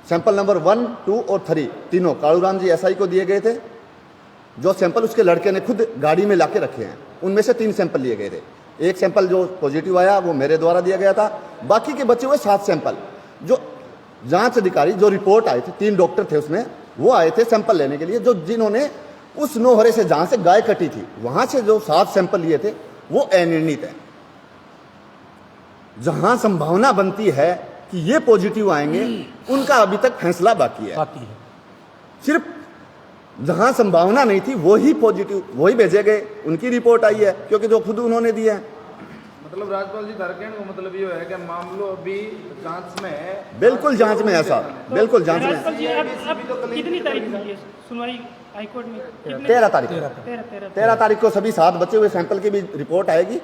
सैंपल नंबर 1, 2 और 3 तीनों कालूराम जी एसआई को दिए गए थे। जो सैंपल उसके लड़के ने खुद गाड़ी में लाके रखे हैं, उनमें से 3 सैंपल लिए गए थे। एक सैंपल जो पॉजिटिव आया वो मेरे द्वारा दिया गया था। बाकी के बचे हुए 7 सैंपल जो जांच अधिकारी, जो रिपोर्ट आए थे, 3 डॉक्टर थे उसमें, वो आए थे सैंपल लेने के लिए, जो जिन्होंने उस नौहरे से जहां से गाय कटी थी वहां से जो 7 सैंपल लिए थे वो अनिर्णित है। जहां संभावना बनती है कि ये पॉजिटिव आएंगे, उनका अभी तक फैसला बाकी है। सिर्फ जहां संभावना नहीं थी वही पॉजिटिव, वही भेजे गए, उनकी रिपोर्ट आई है, क्योंकि जो खुद उन्होंने दिया है। मतलब राजपाल जी धरकेण को मतलब ये है कि मामलो अभी जांच में है। बिल्कुल जांच में है साहब, बिल्कुल जांच में है। कितनी तारीख की सुनवाई हाईकोर्ट में? 13 तारीख 13 तारीख को सभी 7 बचे हुए सैंपल की भी रिपोर्ट आएगी।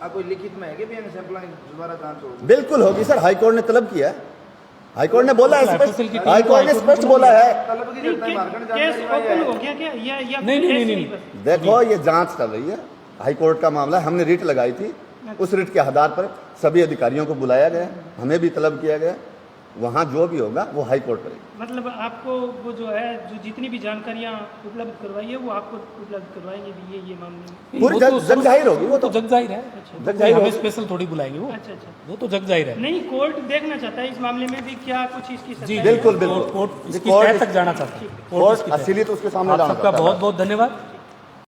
कोई लिखित में है कि भी सैंपल दोबारा जांच होगी? बिल्कुल होगी सर, हाईकोर्ट ने तलब किया है, हाईकोर्ट ने बोला है, हाईकोर्ट ने स्पष्ट बोला है। केस ओपन हो गया क्या? या नहीं, देखो ये जांच चल रही है, हाईकोर्ट का मामला है, हमने रिट लगाई थी, उस रिट के आधार पर सभी अधिकारियों को बुलाया गया, हमें भी तलब किया गया, वहाँ जो भी होगा वो हाई कोर्ट करेगी। मतलब आपको वो जो है जो जितनी भी जानकारियाँ उपलब्ध करवाई है वो आपको उपलब्ध करवाएंगे भी ये मामले में। पूरी वो तो जग जाहिर होगी, वो तो जग जाहिर है, जग जाहिर हमें होगी। स्पेशल थोड़ी बुलाएंगे अच्छा वो तो जग जाहिर है। नहीं, कोर्ट देखना चाहता है इस मामले में भी क्या कुछ इसकी सच्चाई है। बिल्कुल बिल्कुल कोर्ट इसकी कोर्ट तह तक जाना चाहता है। कोर्ट इसकी तह। असली तो उसके सामने आप लाना सबका चाहता है। बहुत बहुत धन्यवाद।